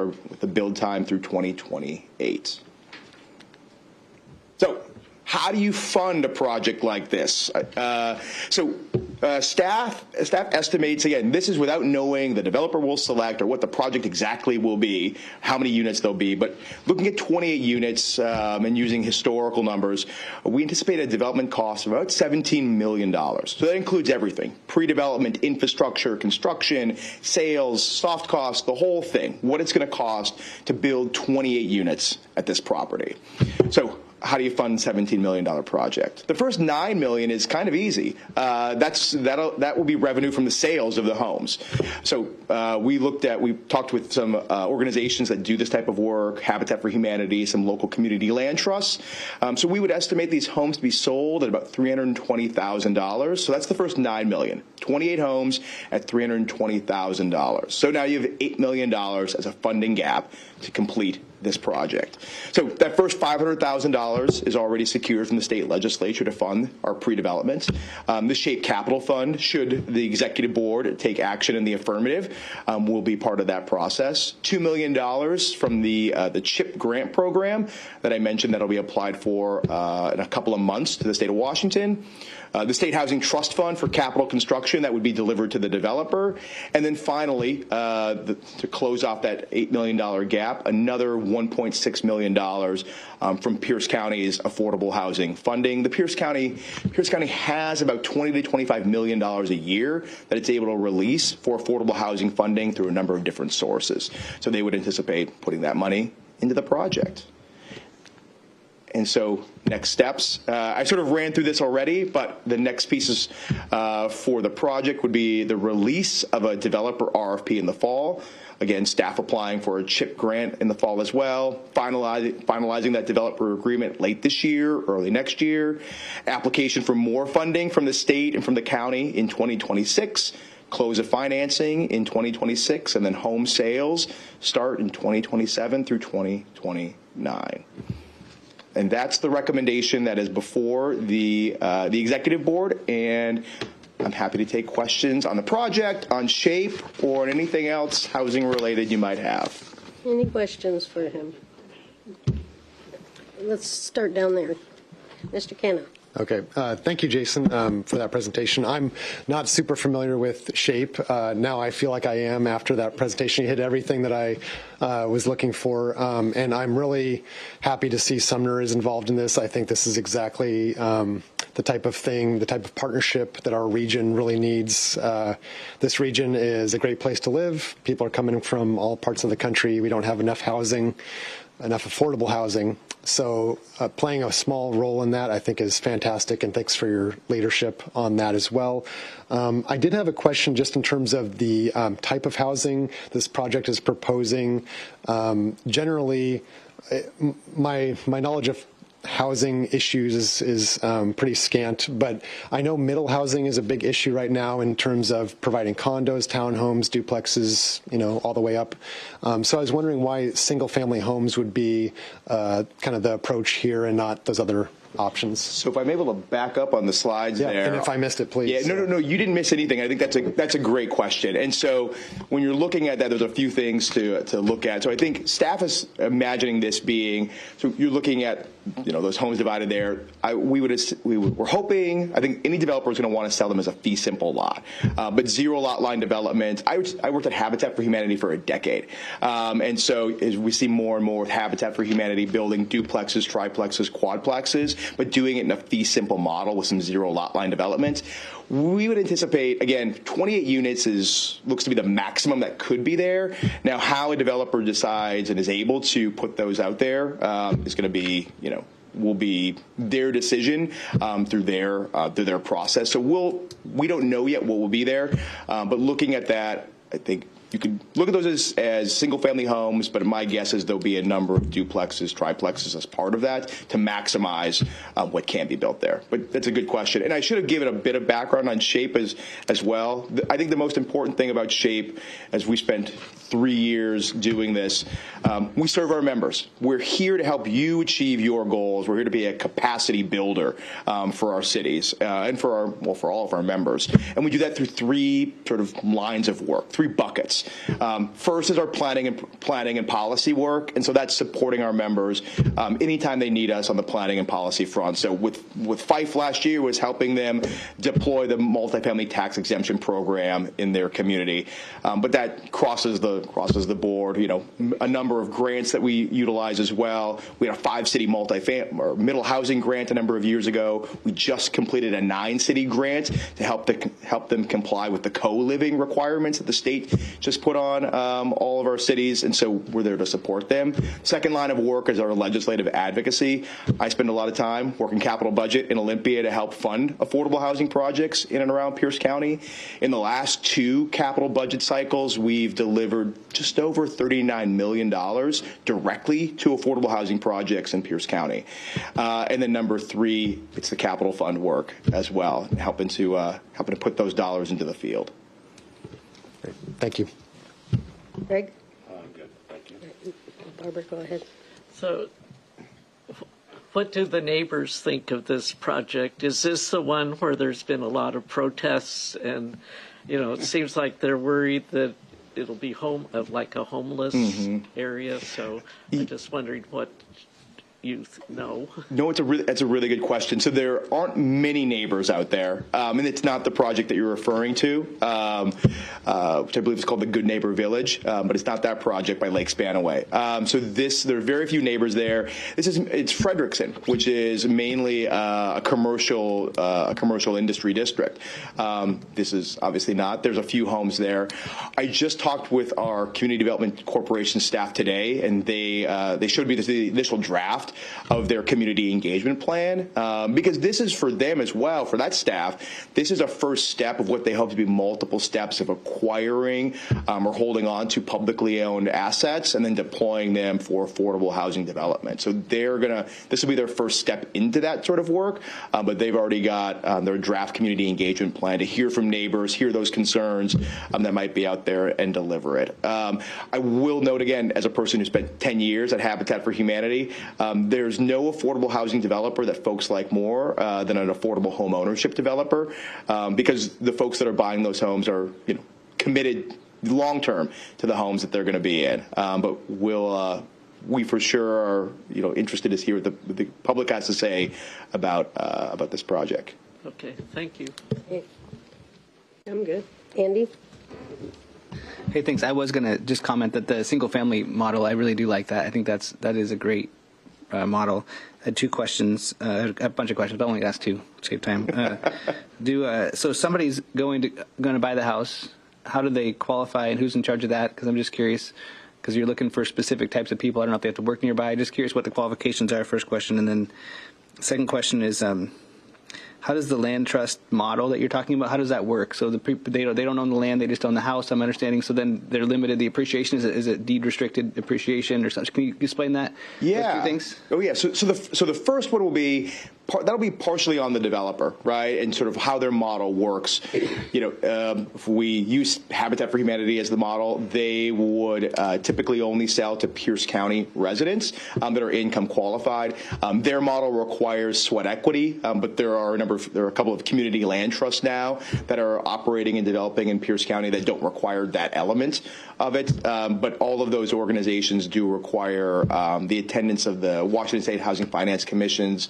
the build time through 2028. So, how do you fund a project like this? Staff estimates, again, this is without knowing the developer will select or what the project exactly will be, how many units there'll be, but looking at 28 units and using historical numbers, we anticipate a development cost of about $17 million. So that includes everything: pre-development, infrastructure, construction, sales, soft costs, the whole thing, what it's going to cost to build 28 units at this property. So how do you fund a $17 million project? The first $9 million is kind of easy. That will be revenue from the sales of the homes. So we talked with some organizations that do this type of work, Habitat for Humanity, some local community land trusts. So we would estimate these homes to be sold at about $320,000. So that's the first $9 million. 28 homes at $320,000. So now you have $8 million as a funding gap to complete this project. So that first $500,000 is already secured from the state legislature to fund our pre-development. The SHAPE Capital Fund, should the executive board take action in the affirmative, will be part of that process. $2 million from the CHIP grant program that I mentioned that'll be applied for in a couple of months to the state of Washington. The State Housing Trust Fund for capital construction that would be delivered to the developer. And then finally, to close off that $8 million gap, another $1.6 million from Pierce County's affordable housing funding. The Pierce County has about $20 to $25 million a year that it's able to release for affordable housing funding through a number of different sources. So they would anticipate putting that money into the project. And so next steps, I sort of ran through this already, but the next pieces for the project would be the release of a developer RFP in the fall. Again, staff applying for a CHIP grant in the fall as well, finalizing that developer agreement late this year, early next year, application for more funding from the state and from the county in 2026, close of financing in 2026, and then home sales start in 2027 through 2029. And that's the recommendation that is before the executive board, and I'm happy to take questions on the project, on SHAPE, or on anything else housing related you might have. Any questions for him? Let's start down there. Mr. Kenna. Okay. Thank you, Jason, for that presentation. I'm not super familiar with SHAPE. Now I feel like I am after that presentation. You hit everything that I was looking for, and I'm really happy to see Sumner is involved in this. I think this is exactly the type of thing, the type of partnership that our region really needs. This region is a great place to live. People are coming from all parts of the country. We don't have enough housing, enough affordable housing. So playing a small role in that, I think, is fantastic, and thanks for your leadership on that as well. I did have a question just in terms of the type of housing this project is proposing. Generally, my knowledge of housing issues is pretty scant, but I know middle housing is a big issue right now in terms of providing condos, townhomes, duplexes, all the way up. So I was wondering why single-family homes would be kind of the approach here and not those other options. So if I'm able to back up on the slides there. And if I missed it, please. Yeah, no, you didn't miss anything. I think that's a great question. And so when you're looking at that, there's a few things to look at. So I think staff is imagining this being, so you're looking at, those homes divided there. We're hoping, I think any developer is going to want to sell them as a fee simple lot, but zero lot line development. I worked at Habitat for Humanity for a decade. And so as we see more and more with Habitat for Humanity building duplexes, triplexes, quadplexes, but doing it in a fee simple model with some zero lot line development, we would anticipate, again, 28 units looks to be the maximum that could be there. Now, how a developer decides and is able to put those out there is going to be, will be their decision through their process. So we don't know yet what will be there, but looking at that, I think you could look at those as single-family homes, but my guess is there'll be a number of duplexes, triplexes as part of that to maximize what can be built there. But that's a good question. And I should have given a bit of background on SHAPE as well. I think the most important thing about SHAPE, as we spent 3 years doing this, we serve our members. We're here to help you achieve your goals. We're here to be a capacity builder for our cities and for all of our members. And we do that through 3 sort of lines of work, 3 buckets. First is our planning and policy work, and so that's supporting our members anytime they need us on the planning and policy front. So with Fife last year was helping them deploy the multifamily tax exemption program in their community, but that crosses the board. A number of grants that we utilize as well. We had a 5-city multifamily or middle housing grant a number of years ago. We just completed a 9-city grant to help them comply with the co-living requirements that the state just put on all of our cities, and so we're there to support them. Second line of work is our legislative advocacy. I spend a lot of time working capital budget in Olympia to help fund affordable housing projects in and around Pierce County. In the last 2 capital budget cycles, we've delivered just over $39 million directly to affordable housing projects in Pierce County. And then number 3, it's the capital fund work as well, helping to put those dollars into the field. Great. Thank you. Greg? I'm good, thank you. Barbara, go ahead. So what do the neighbors think of this project? Is this the one where there's been a lot of protests and, it seems like they're worried that it'll be like a homeless area. So I'm just wondering what you know. No, that's a really good question. So there aren't many neighbors out there, and it's not the project that you're referring to, which I believe is called the Good Neighbor Village, but it's not that project by Lake Spanaway. So there are very few neighbors there. It's Frederickson, which is mainly a commercial industry district. This is obviously not. There's a few homes there. I just talked with our Community Development Corporation staff today, and they showed me the initial draft draft of their community engagement plan, because this is for them as well, for that staff. This is a first step of what they hope to be multiple steps of acquiring or holding on to publicly owned assets and then deploying them for affordable housing development. So this will be their first step into that sort of work, but they've already got their draft community engagement plan to hear from neighbors, hear those concerns that might be out there, and deliver it. I will note again, as a person who spent 10 years at Habitat for Humanity, there's no affordable housing developer that folks like more than an affordable home ownership developer, because the folks that are buying those homes are committed long term to the homes that they're going to be in. But we for sure are interested to hear what the public has to say about this project. Okay, thank you. I'm good. Andy? Hey, thanks. I was going to just comment that the single-family model, I really do like that. I think that is a great model. I had two questions, a bunch of questions, but I only asked two to save time. So somebody's going to buy the house. How do they qualify, and who's in charge of that? Because I'm just curious, because you're looking for specific types of people. I don't know if they have to work nearby. Just curious what the qualifications are, first question. And then second question is, how does the land trust model that you're talking about, how does that work? So they don't own the land, they just own the house, I'm understanding. So then they're limited, the appreciation, is it deed restricted appreciation or something? Can you explain that? Yeah. Those two things? Oh, yeah. So the first one will be, that'll be partially on the developer, right? And sort of how their model works. If we use Habitat for Humanity as the model, they would typically only sell to Pierce County residents that are income qualified. Their model requires sweat equity, but there are a couple of community land trusts now that are operating and developing in Pierce County that don't require that element of it. But all of those organizations do require the attendance of the Washington State Housing Finance Commission's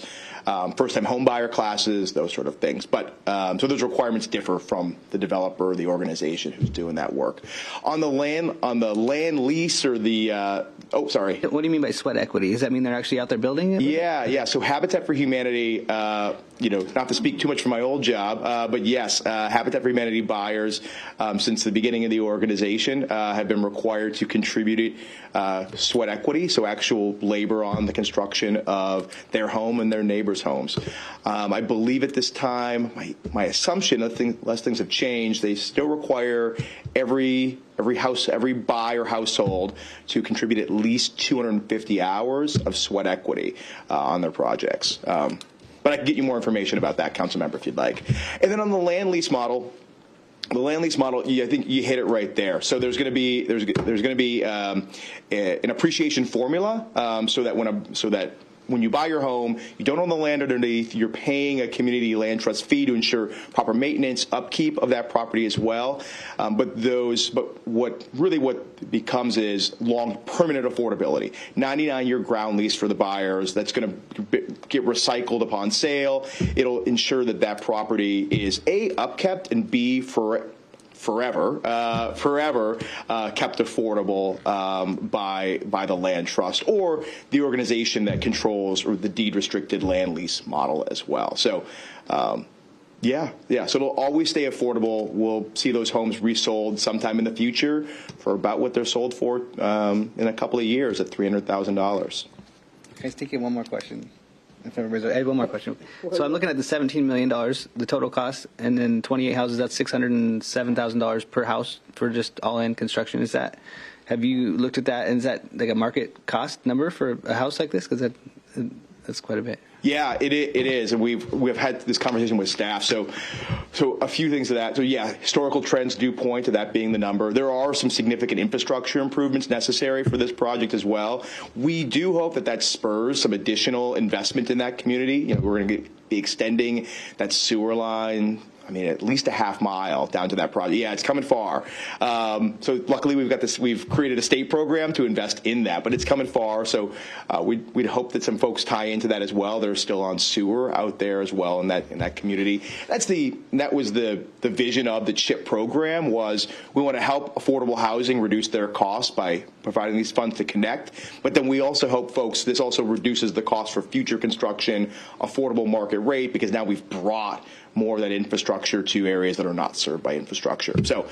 first-time home buyer classes, those sort of things. But so those requirements differ from the developer or the organization who's doing that work. On the land lease or the sorry. What do you mean by sweat equity? Does that mean they're actually out there building it? Yeah. So Habitat for Humanity, not to speak too much for my old job, but yes, Habitat for Humanity buyers since the beginning of the organization have been required to contribute sweat equity, so actual labor on the construction of their home and their neighbors' homes. I believe at this time, my assumption, unless things have changed, they still require every buyer household to contribute at least 250 hours of sweat equity on their projects. But I can get you more information about that, council member, if you'd like. And then on the land lease model, I think you hit it right there. So there's going to be an appreciation formula so that when you buy your home, you don't own the land underneath, you're paying a community land trust fee to ensure proper maintenance, upkeep of that property as well. But what becomes is long permanent affordability. 99-year ground lease for the buyers that's going to get recycled upon sale. It'll ensure that property is A, upkept, and B, forever kept affordable by the land trust or the organization that controls or the deed restricted land lease model as well. So so it'll always stay affordable. We'll see those homes resold sometime in the future for about what they're sold for in a couple of years at $300,000. Can I take in one more question? I have one more question. So I'm looking at the $17 million, the total cost, and then 28 houses, that's $607,000 per house for just all-in construction. Have you looked at that, and is that like a market cost number for a house like this? Because that's quite a bit. Yeah, it is, and we've had this conversation with staff. So a few things to that. So yeah, historical trends do point to that being the number. There are some significant infrastructure improvements necessary for this project as well. We do hope that spurs some additional investment in that community. We're going to be extending that sewer line. At least a half mile down to that project. Yeah, it's coming far. So luckily we've created a state program to invest in that, but it's coming far. So we'd hope that some folks tie into that as well. They're still on sewer out there as well in that community. That was the vision of the CHIP program, was we want to help affordable housing reduce their costs by providing these funds to connect. But then we also hope this also reduces the cost for future construction, affordable market rate, because now we've brought more of that infrastructure to areas that are not served by infrastructure. So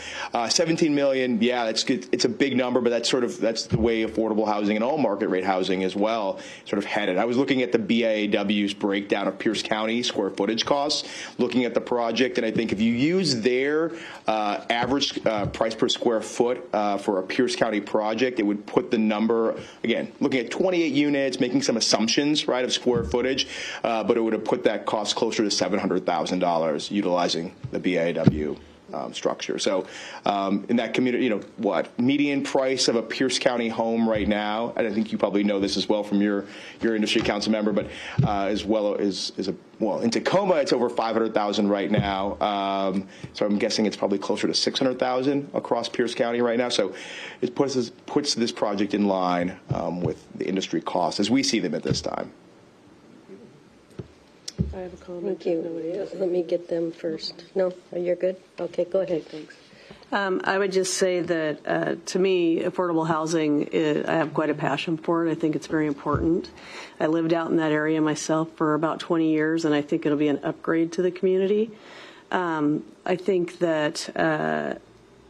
17 million, yeah, that's good. It's a big number, but that's the way affordable housing and all market rate housing as well sort of headed. I was looking at the BIAW's breakdown of Pierce County square footage costs, looking at the project, and I think if you use their average price per square foot for a Pierce County project, it would put the number, again, looking at 28 units, making some assumptions, right, of square footage, but it would have put that cost closer to $700,000 utilizing the BIAW structure. So in that community, median price of a Pierce County home right now, and I think you probably know this as well from your industry council member, but as well as in Tacoma, it's over $500,000 right now. So I'm guessing it's probably closer to $600,000 across Pierce County right now. So it puts this project in line with the industry costs as we see them at this time. I have a comment. Thank you. Let me get them first. No, you're good? Okay, go ahead. Thanks. I would just say that to me, affordable housing, I have quite a passion for it. I think it's very important. I lived out in that area myself for about 20 years, and I think it'll be an upgrade to the community. I think that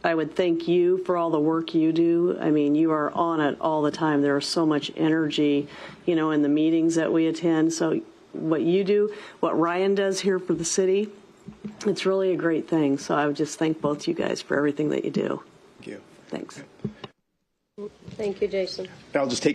I would thank you for all the work you do. I mean, you are on it all the time. There is so much energy, in the meetings that we attend. So what you do, what Ryan does here for the city, it's really a great thing. So I would just thank both you guys for everything that you do. Thank you. Thanks. Thank you, Jason. I'll say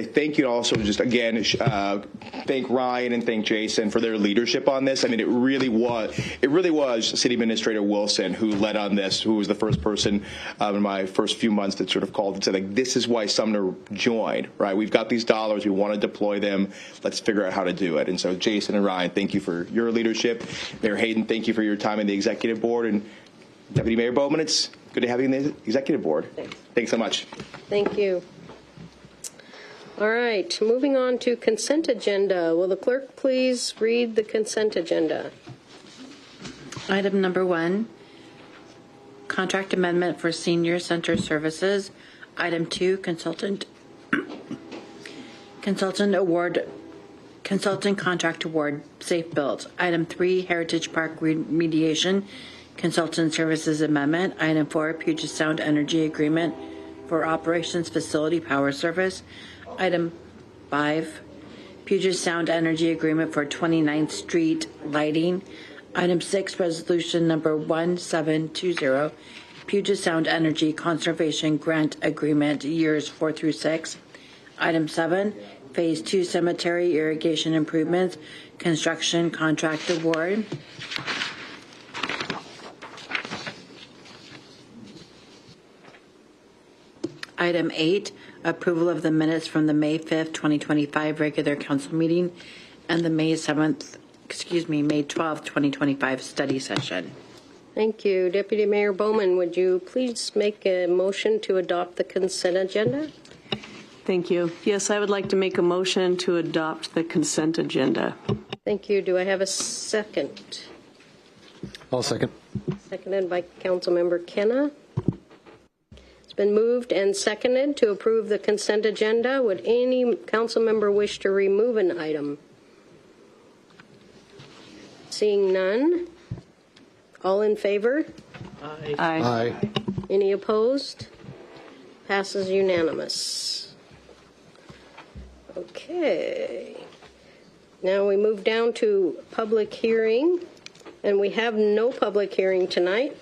thank you, and also just again thank Ryan and thank Jason for their leadership on this. I mean, it really was City Administrator Wilson who led on this, who was the first person in my first few months that sort of called and said, like, this is why Sumner joined, right? We've got these dollars, we want to deploy them, let's figure out how to do it. And so Jason and Ryan, thank you for your leadership. Mayor Hayden, thank you for your time in the executive board, and Deputy Mayor Bowman, it's good to have you in the executive board. Thanks so much. Thank you. All right, moving on to consent agenda. Will the clerk please read the consent agenda? Item number 1, contract amendment for senior center services. Item 2, consultant contract award, Safe Built. Item 3, Heritage Park remediation, consultant services amendment. Item 4, Puget Sound Energy agreement for operations facility power service. Item 5, Puget Sound Energy agreement for 29th Street lighting. Item 6, resolution number 1720, Puget Sound Energy conservation grant agreement years 4 through 6. Item 7, phase 2 cemetery irrigation improvements construction contract award. Item 8, approval of the minutes from the May 5th, 2025 regular council meeting and the May 12th, 2025 study session. Thank you. Deputy Mayor Bowman, would you please make a motion to adopt the consent agenda? Thank you. Yes, I would like to make a motion to adopt the consent agenda. Thank you. Do I have a second? I'll second. Seconded by Councilmember Kenna. Been moved and seconded to approve the consent agenda. Would any council member wish to remove an item? Seeing none. All in favor? Aye. Aye. Any opposed? Passes unanimous. Okay. Now we move down to public hearing, and we have no public hearing tonight.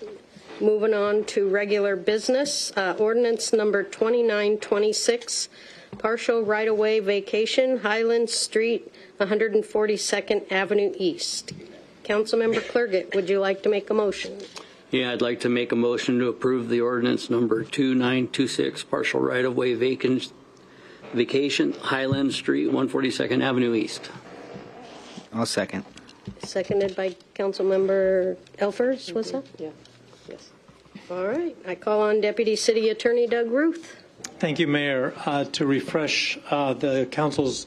Moving on to regular business, ordinance number 2926, partial right-of-way vacation, Highland Street, 142nd Avenue East. Councilmember Clergett, would you like to make a motion? Yeah, I'd like to make a motion to approve the ordinance number 2926, partial right-of-way vacation, Highland Street, 142nd Avenue East. I'll second. Seconded by Councilmember Elfers, was that? Yeah. Yes. All right. I call on Deputy City Attorney Doug Ruth. Thank you, Mayor. To refresh the council's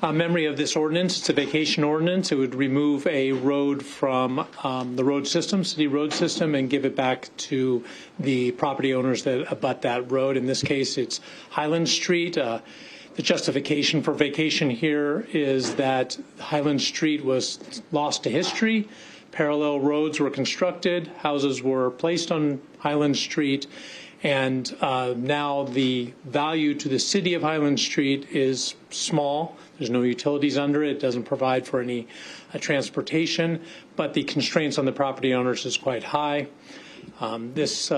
memory of this ordinance, it's a vacation ordinance. It would remove a road from the road system, city road system, and give it back to the property owners that abut that road. In this case, it's Highland Street. The justification for vacation here is that Highland Street was lost to history. parallel roads were constructed, houses were placed on Highland Street, and now the value to the city of Highland Street is small. There's no utilities under it. It doesn't provide for any transportation, but the constraints on the property owners is quite high. This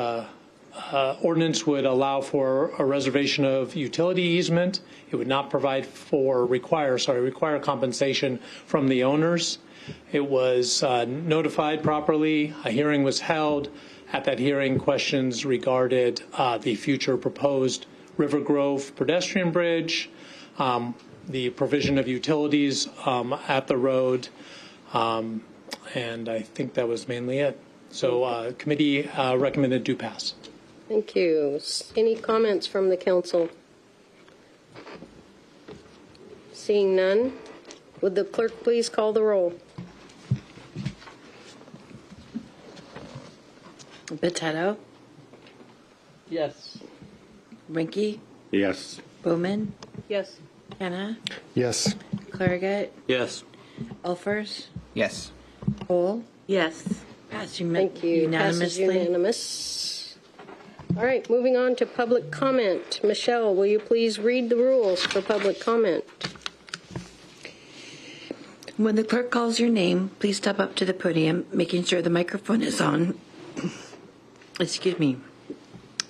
ordinance would allow for a reservation of utility easement. It would not require compensation from the owners. It was notified properly. A hearing was held. At that hearing, questions regarded the future proposed River Grove pedestrian bridge, the provision of utilities at the road, and I think that was mainly it. So committee recommended do pass. Thank you. Any comments from the council? Seeing none, would the clerk please call the roll? Potato, Yes. Rinky, Yes. Bowman, Yes. Hannah, Yes. Clarigat, Yes. Elfers, Yes. Cole, Yes. passed Thank you. Passes unanimously. unanimous. All right, moving on to public comment. Michelle, will you please read the rules for public comment? When the clerk calls your name, please step up to the podium, making sure the microphone is on. Excuse me.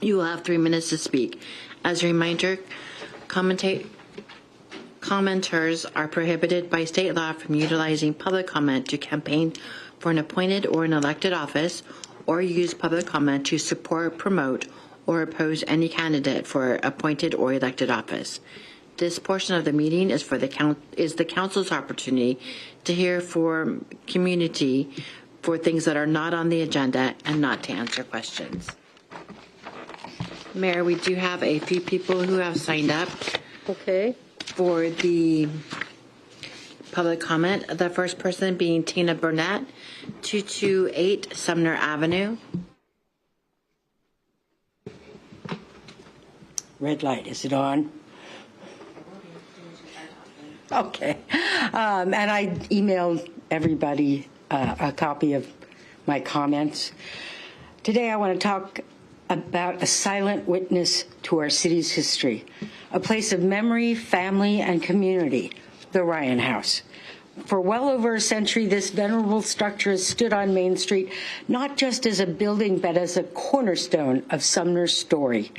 You will have 3 minutes to speak. As a reminder, commenters are prohibited by state law from utilizing public comment to campaign for an appointed or an elected office, or use public comment to support, promote, or oppose any candidate for appointed or elected office. This portion of the meeting is the council's opportunity to hear from community for things that are not on the agenda and not to answer questions. Mayor, we do have a few people who have signed up. Okay. For the public comment. The first person being Tina Burnett, 228 Sumner Avenue. Red light, is it on? Okay. And I emailed everybody a copy of my comments. Today I want to talk about a silent witness to our city's history, a place of memory, family, and community, the Ryan House. For well over a century, this venerable structure has stood on Main Street, not just as a building, but as a cornerstone of Sumner's story.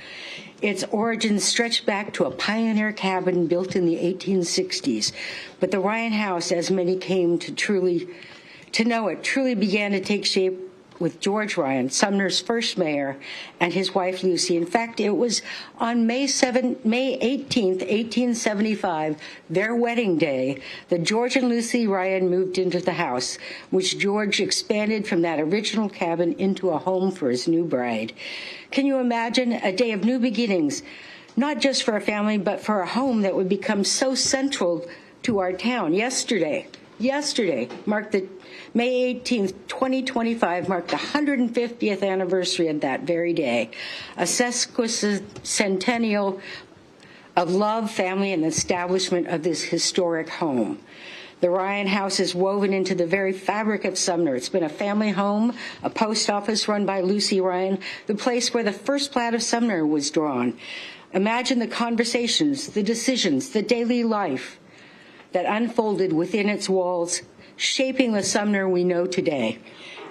Its origins stretch back to a pioneer cabin built in the 1860s. But the Ryan House, as many came to know it, truly began to take shape with George Ryan, Sumner's first mayor, and his wife Lucy. In fact, it was on May 18th, 1875, their wedding day, that George and Lucy Ryan moved into the house, which George expanded from that original cabin into a home for his new bride. Can you imagine a day of new beginnings, not just for a family, but for a home that would become so central to our town? Yesterday marked the May 18th, 2025 marked the 150th anniversary of that very day, a sesquicentennial of love, family, and establishment of this historic home. The Ryan House is woven into the very fabric of Sumner. It's been a family home, a post office run by Lucy Ryan, the place where the first plat of Sumner was drawn. Imagine the conversations, the decisions, the daily life that unfolded within its walls, shaping the Sumner we know today.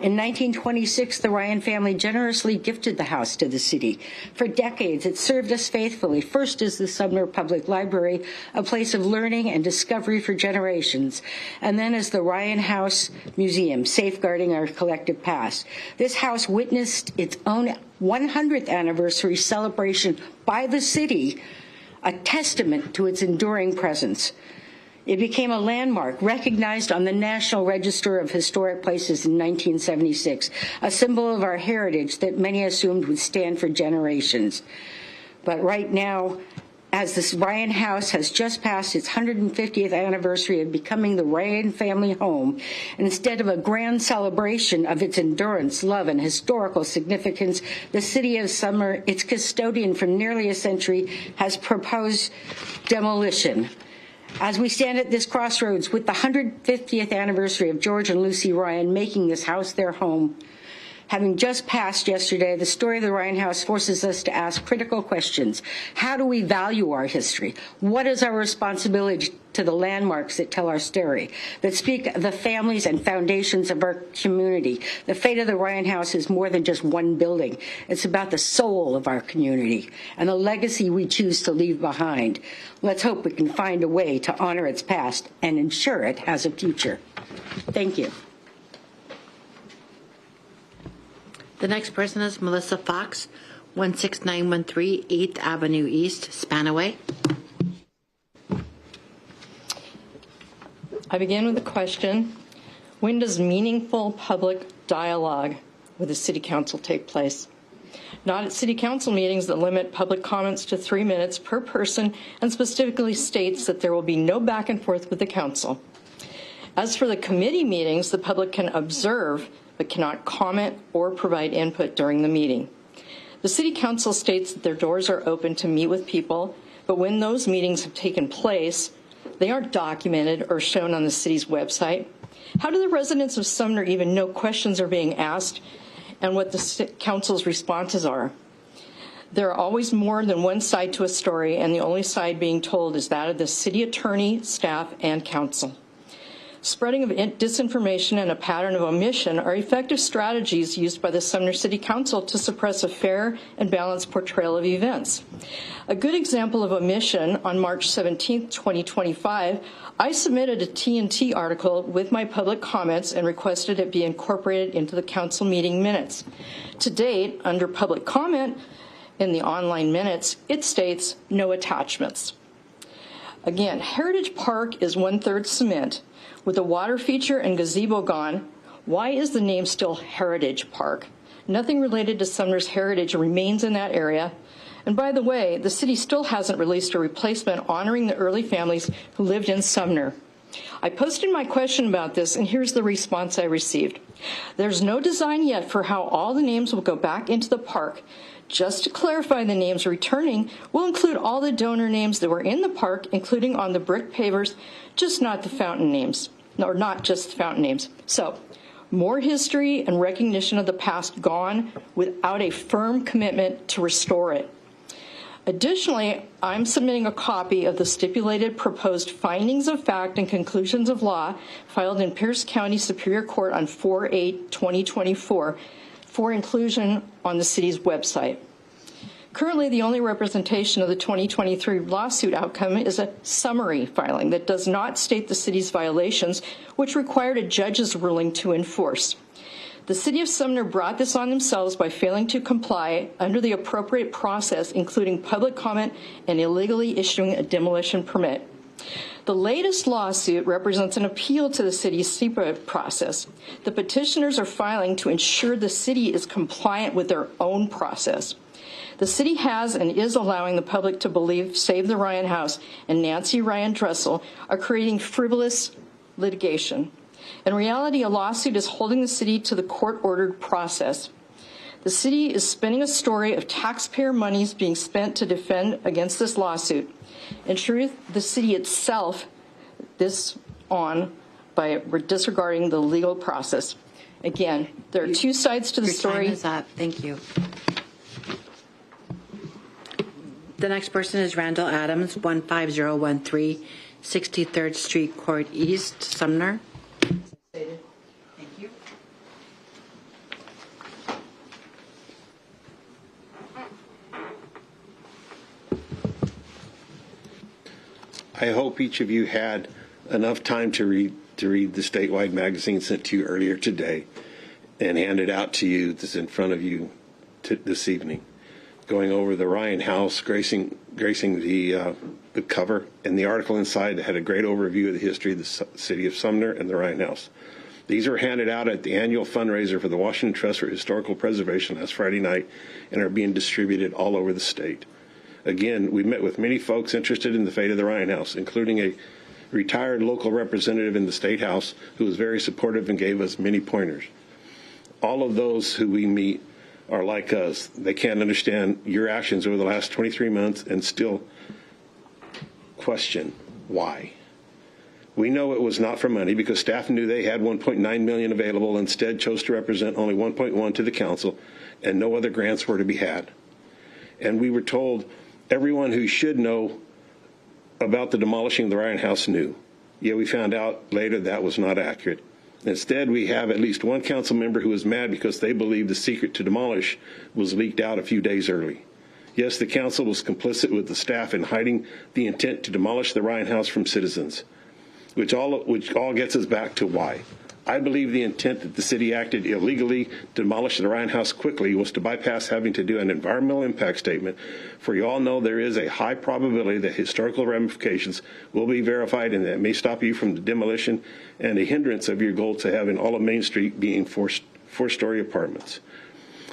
In 1926, the Ryan family generously gifted the house to the city. For decades, it served us faithfully, first as the Sumner Public Library, a place of learning and discovery for generations, and then as the Ryan House Museum, safeguarding our collective past. This house witnessed its own 100th anniversary celebration by the city, a testament to its enduring presence. It became a landmark recognized on the National Register of Historic Places in 1976, a symbol of our heritage that many assumed would stand for generations. But right now, as this Ryan House has just passed its 150th anniversary of becoming the Ryan family home, and instead of a grand celebration of its endurance, love, and historical significance, the city of Sumner, its custodian for nearly a century, has proposed demolition. As we stand at this crossroads with the 150th anniversary of George and Lucy Ryan making this house their home, having just passed yesterday, the story of the Ryan House forces us to ask critical questions. How do we value our history? What is our responsibility to the landmarks that tell our story, that speak of the families and foundations of our community? The fate of the Ryan House is more than just one building. It's about the soul of our community and the legacy we choose to leave behind. Let's hope we can find a way to honor its past and ensure it has a future. Thank you. The next person is Melissa Fox, 16913 8th Avenue East, Spanaway. I begin with a question. When does meaningful public dialogue with the City Council take place? Not at City Council meetings that limit public comments to 3 minutes per person and specifically states that there will be no back and forth with the Council. As for the committee meetings, the public can observe but cannot comment or provide input during the meeting. The City Council states that their doors are open to meet with people, but when those meetings have taken place, they aren't documented or shown on the city's website. How do the residents of Sumner even know questions are being asked and what the council's responses are? There are always more than one side to a story, and the only side being told is that of the city attorney, staff, and council. Spreading of disinformation and a pattern of omission are effective strategies used by the Sumner City Council to suppress a fair and balanced portrayal of events. A good example of omission, on March 17, 2025, I submitted a TNT article with my public comments and requested it be incorporated into the council meeting minutes. To date, under public comment in the online minutes, it states no attachments. Again, Heritage Park is 1/3 cement. With the water feature and gazebo gone, why is the name still Heritage Park? Nothing related to Sumner's heritage remains in that area. And by the way, the city still hasn't released a replacement honoring the early families who lived in Sumner. I posted my question about this, and here's the response I received. There's no design yet for how all the names will go back into the park. Just to clarify, the names returning will include all the donor names that were in the park, including on the brick pavers, just not the fountain names, or not just the fountain names. So, more history and recognition of the past gone without a firm commitment to restore it. Additionally, I'm submitting a copy of the stipulated proposed findings of fact and conclusions of law filed in Pierce County Superior Court on 4/8/2024 for inclusion on the city's website. Currently, the only representation of the 2023 lawsuit outcome is a summary filing that does not state the city's violations, which required a judge's ruling to enforce. The city of Sumner brought this on themselves by failing to comply under the appropriate process, including public comment and illegally issuing a demolition permit. The latest lawsuit represents an appeal to the city's SEPA process. The petitioners are filing to ensure the city is compliant with their own process. The city has and is allowing the public to believe Save the Ryan House and Nancy Ryan Dressel are creating frivolous litigation. In reality, a lawsuit is holding the city to the court-ordered process. The city is spinning a story of taxpayer monies being spent to defend against this lawsuit. In truth, the city itself this on by disregarding the legal process. Again, there are two sides to the story. Your time is up. Thank you. The next person is Randall Adams, 15013 63rd Street Court East, Sumner. Thank you. I hope each of you had enough time to read the statewide magazine sent to you earlier today and handed out to you that's in front of you this evening, going over the Ryan House, gracing the cover, and the article inside that had a great overview of the history of the city of Sumner and the Ryan House. These were handed out at the annual fundraiser for the Washington Trust for Historical Preservation last Friday night and are being distributed all over the state. Again, we met with many folks interested in the fate of the Ryan House, including a retired local representative in the State House who was very supportive and gave us many pointers. All of those who we meet are like us. They can't understand your actions over the last 23 months and still question why. We know it was not for money because staff knew they had $1.9 million available, instead chose to represent only $1.1 to the council, and no other grants were to be had. And we were told everyone who should know about the demolishing of the Ryan House knew. Yet we found out later that was not accurate. Instead, we have at least one council member who was mad because they believed the secret to demolish was leaked out a few days early. Yes, the council was complicit with the staff in hiding the intent to demolish the Ryan House from citizens, which all gets us back to why. I believe the intent that the city acted illegally to demolish the Ryan House quickly was to bypass having to do an environmental impact statement, for you all know there is a high probability that historical ramifications will be verified and that may stop you from the demolition and a hindrance of your goal to having all of Main Street being four-story apartments.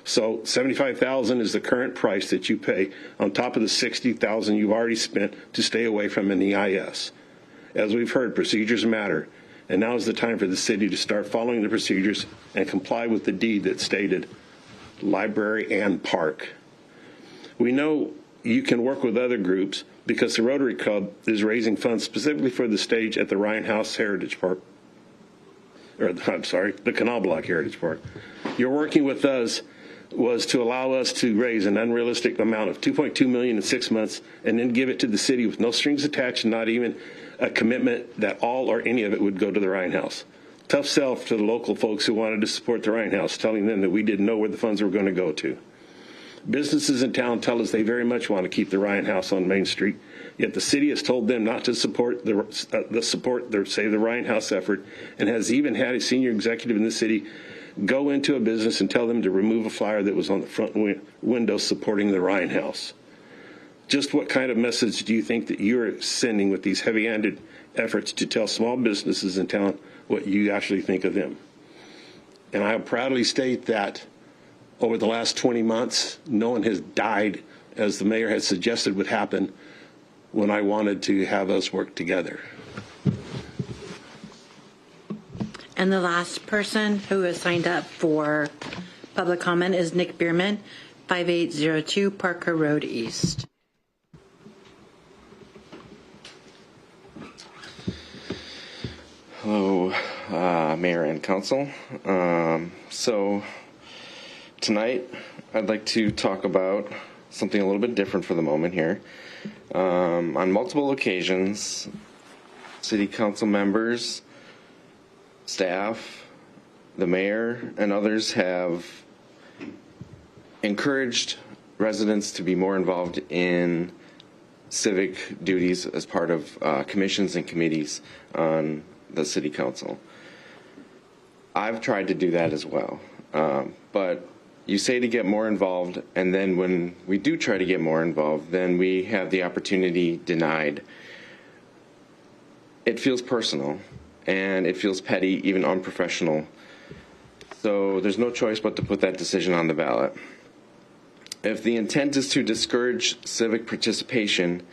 So $75,000 is the current price that you pay on top of the $60,000 you've already spent to stay away from an EIS. As we've heard, procedures matter. And now is the time for the city to start following the procedures and comply with the deed that stated library and park. We know you can work with other groups because the Rotary Club is raising funds specifically for the stage at the Ryan House Heritage Park, the Canal Block Heritage Park. Your working with us was to allow us to raise an unrealistic amount of $2.2 million in 6 months and then give it to the city with no strings attached, not even a commitment that all or any of it would go to the Ryan House. Tough sell to the local folks who wanted to support the Ryan House, telling them that we didn't know where the funds were going to go to. Businesses in town tell us they very much want to keep the Ryan House on Main Street, yet the city has told them not to support the Save the Ryan House effort, and has even had a senior executive in the city go into a business and tell them to remove a flyer that was on the front window supporting the Ryan House. Just what kind of message do you think that you're sending with these heavy-handed efforts to tell small businesses in town what you actually think of them? And I proudly state that over the last 20 months, no one has died, as the mayor had suggested would happen, when I wanted to have us work together. And the last person who has signed up for public comment is Nick Bierman, 5802 Parker Road East. Hello, Mayor and Council. So tonight I'd like to talk about something a little bit different for the moment here. On multiple occasions, City Council members, staff, the mayor, and others have encouraged residents to be more involved in civic duties as part of commissions and committees on the City Council. I've tried to do that as well, but you say to get more involved, and then when we do try to get more involved, then we have the opportunity denied. It feels personal, and it feels petty, even unprofessional. So there's no choice but to put that decision on the ballot. If the intent is to discourage civic participation,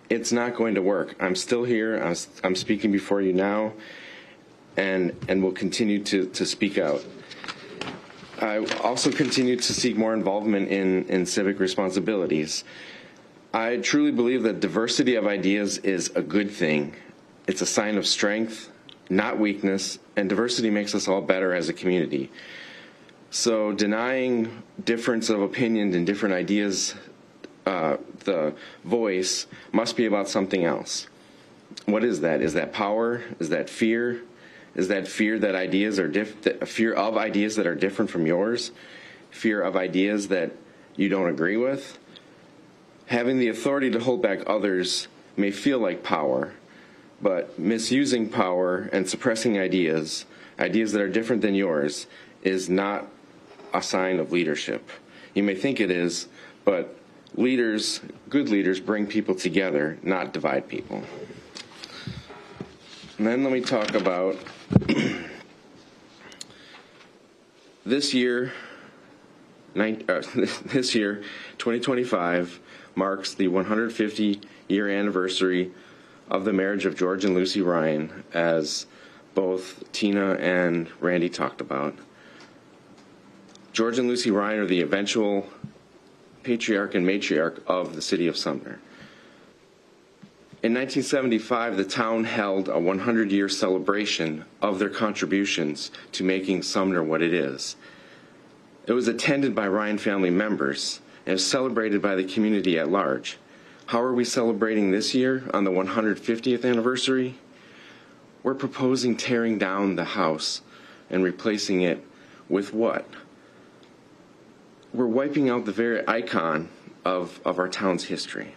it's not going to work. I'm still here. I'm speaking before you now, and will continue to speak out. I also continue to seek more involvement in civic responsibilities. I truly believe that diversity of ideas is a good thing. It's a sign of strength, not weakness, and diversity makes us all better as a community. So denying difference of opinion and different ideas the voice must be about something else. What is that? Is that power? Is that fear? Is that fear that ideas are fear of ideas that are different from yours? Fear of ideas that you don't agree with? Having the authority to hold back others may feel like power, but misusing power and suppressing ideas that are different than yours, is not a sign of leadership. You may think it is, but leaders, good leaders, bring people together, not divide people. And then let me talk about this year, 2025, marks the 150-year anniversary of the marriage of George and Lucy Ryan, as both Tina and Randy talked about. George and Lucy Ryan are the eventual patriarch and matriarch of the city of Sumner. In 1975, the town held a 100-year celebration of their contributions to making Sumner what it is. It was attended by Ryan family members and was celebrated by the community at large. How are we celebrating this year on the 150th anniversary? We're proposing tearing down the house and replacing it with what? We're wiping out the very icon of our town's history.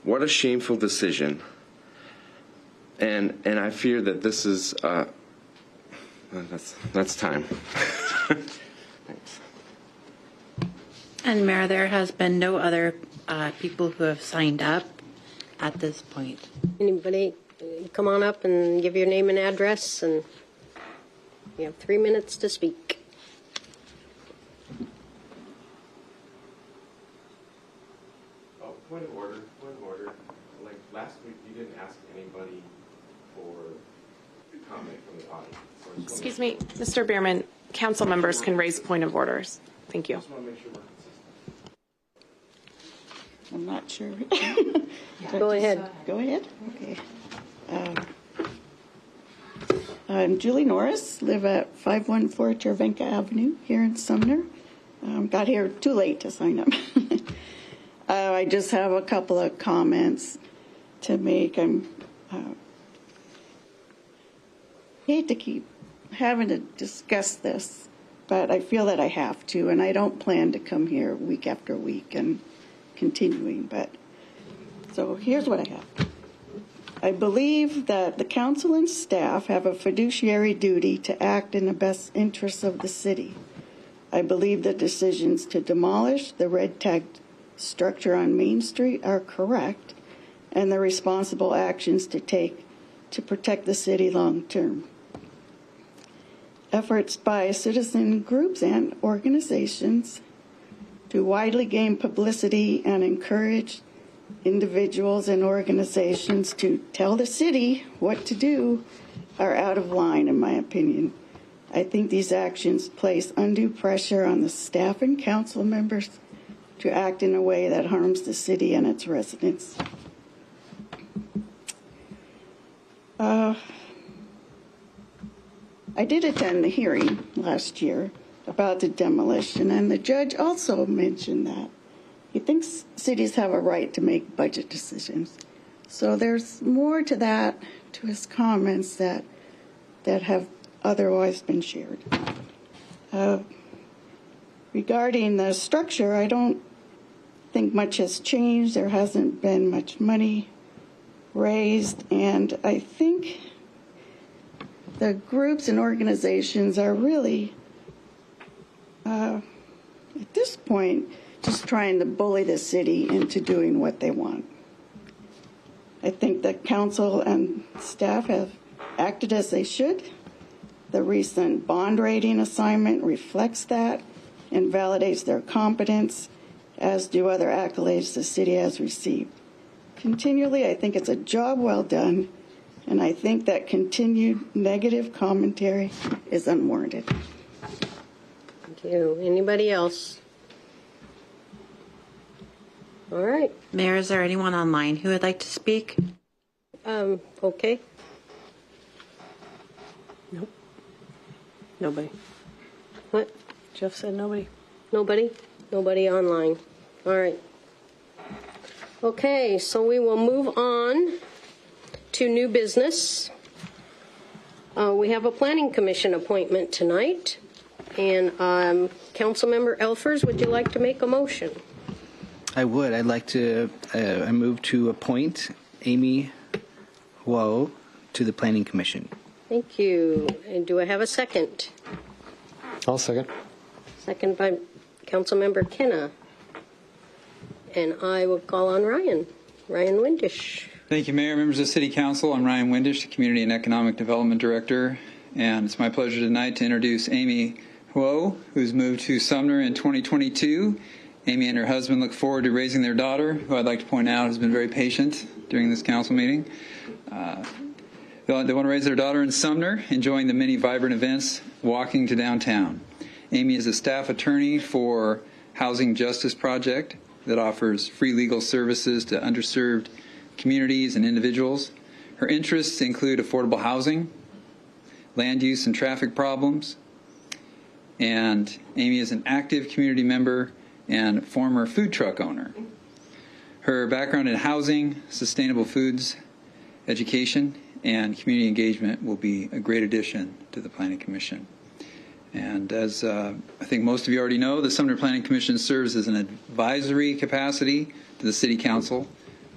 What a shameful decision. And I fear that this is, that's time. Thanks. And Mayor, there has been no other people who have signed up at this point. Anybody come on up and give your name and address, and you have 3 minutes to speak. Oh, point of order. Like last week, you didn't ask anybody for comment from the audience. So Excuse me, Mr. Bierman, council members can raise point of orders. Thank you. I just want to make sure we're consistent. I'm not sure. Go ahead. Go ahead? Okay. I'm Julie Norris, live at 514 Cervenka Avenue here in Sumner. Got here too late to sign up. I just have a couple of comments to make. I hate to keep having to discuss this, but I feel that I have to, and I don't plan to come here week after week and continuing. But so here's what I have. I believe that the council and staff have a fiduciary duty to act in the best interests of the city. I believe the decisions to demolish the red tagged structure on Main Street are correct, and the responsible actions to take to protect the city long term. Efforts by citizen groups and organizations to widely gain publicity and encourage individuals and organizations to tell the city what to do are out of line, in my opinion. I think these actions place undue pressure on the staff and council members to act in a way that harms the city and its residents. I did attend the hearing last year about the demolition, and the judge also mentioned that he thinks cities have a right to make budget decisions. So there's more to that, to his comments that have otherwise been shared. Regarding the structure, I don't think much has changed. There hasn't been much money raised, and I think the groups and organizations are really, at this point, just trying to bully the city into doing what they want. I think the council and staff have acted as they should. The recent bond rating assignment reflects that and validates their competence, as do other accolades the city has received. Continually, I think it's a job well done, and I think that continued negative commentary is unwarranted. Thank you. Anybody else? All right. Mayor, is there anyone online who would like to speak? Okay. Nope. Nobody. What? Jeff said nobody. Nobody? Nobody online. All right. Okay, so we will move on to new business. We have a planning commission appointment tonight. And Councilmember Elfers, would you like to make a motion? I would. I'd like to I move to appoint Amy Huo to the Planning Commission. Thank you. And do I have a second? I'll second. Second by Councilmember Kenna. And I will call on Ryan Windisch. Thank you, Mayor, members of City Council. I'm Ryan Windisch, the Community and Economic Development Director, and it's my pleasure tonight to introduce Amy Huo, who's moved to Sumner in 2022. Amy and her husband look forward to raising their daughter, who I'd like to point out has been very patient during this council meeting. They want to raise their daughter in Sumner, enjoying the many vibrant events, walking to downtown. Amy is a staff attorney for Housing Justice Project that offers free legal services to underserved communities, and individuals. Her interests include affordable housing, land use and traffic problems, and Amy is an active community member and former food truck owner. Her background in housing, sustainable foods, education, and community engagement will be a great addition to the Planning Commission. And as I think most of you already know, the Sumner Planning Commission serves as an advisory capacity to the City Council,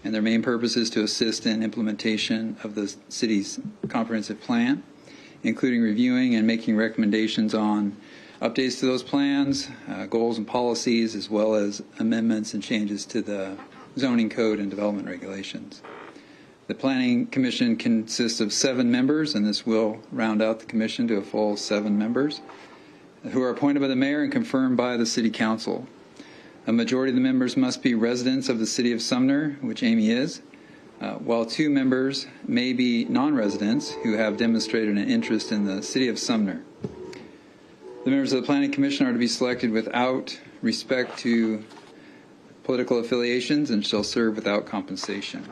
and their main purpose is to assist in implementation of the city's comprehensive plan, including reviewing and making recommendations on updates to those plans, goals and policies, as well as amendments and changes to the zoning code and development regulations. The Planning Commission consists of 7 members, and this will round out the commission to a full 7 members, who are appointed by the mayor and confirmed by the City Council. A majority of the members must be residents of the City of Sumner, which Amy is, while 2 members may be non-residents who have demonstrated an interest in the City of Sumner. The members of the Planning Commission are to be selected without respect to political affiliations and shall serve without compensation.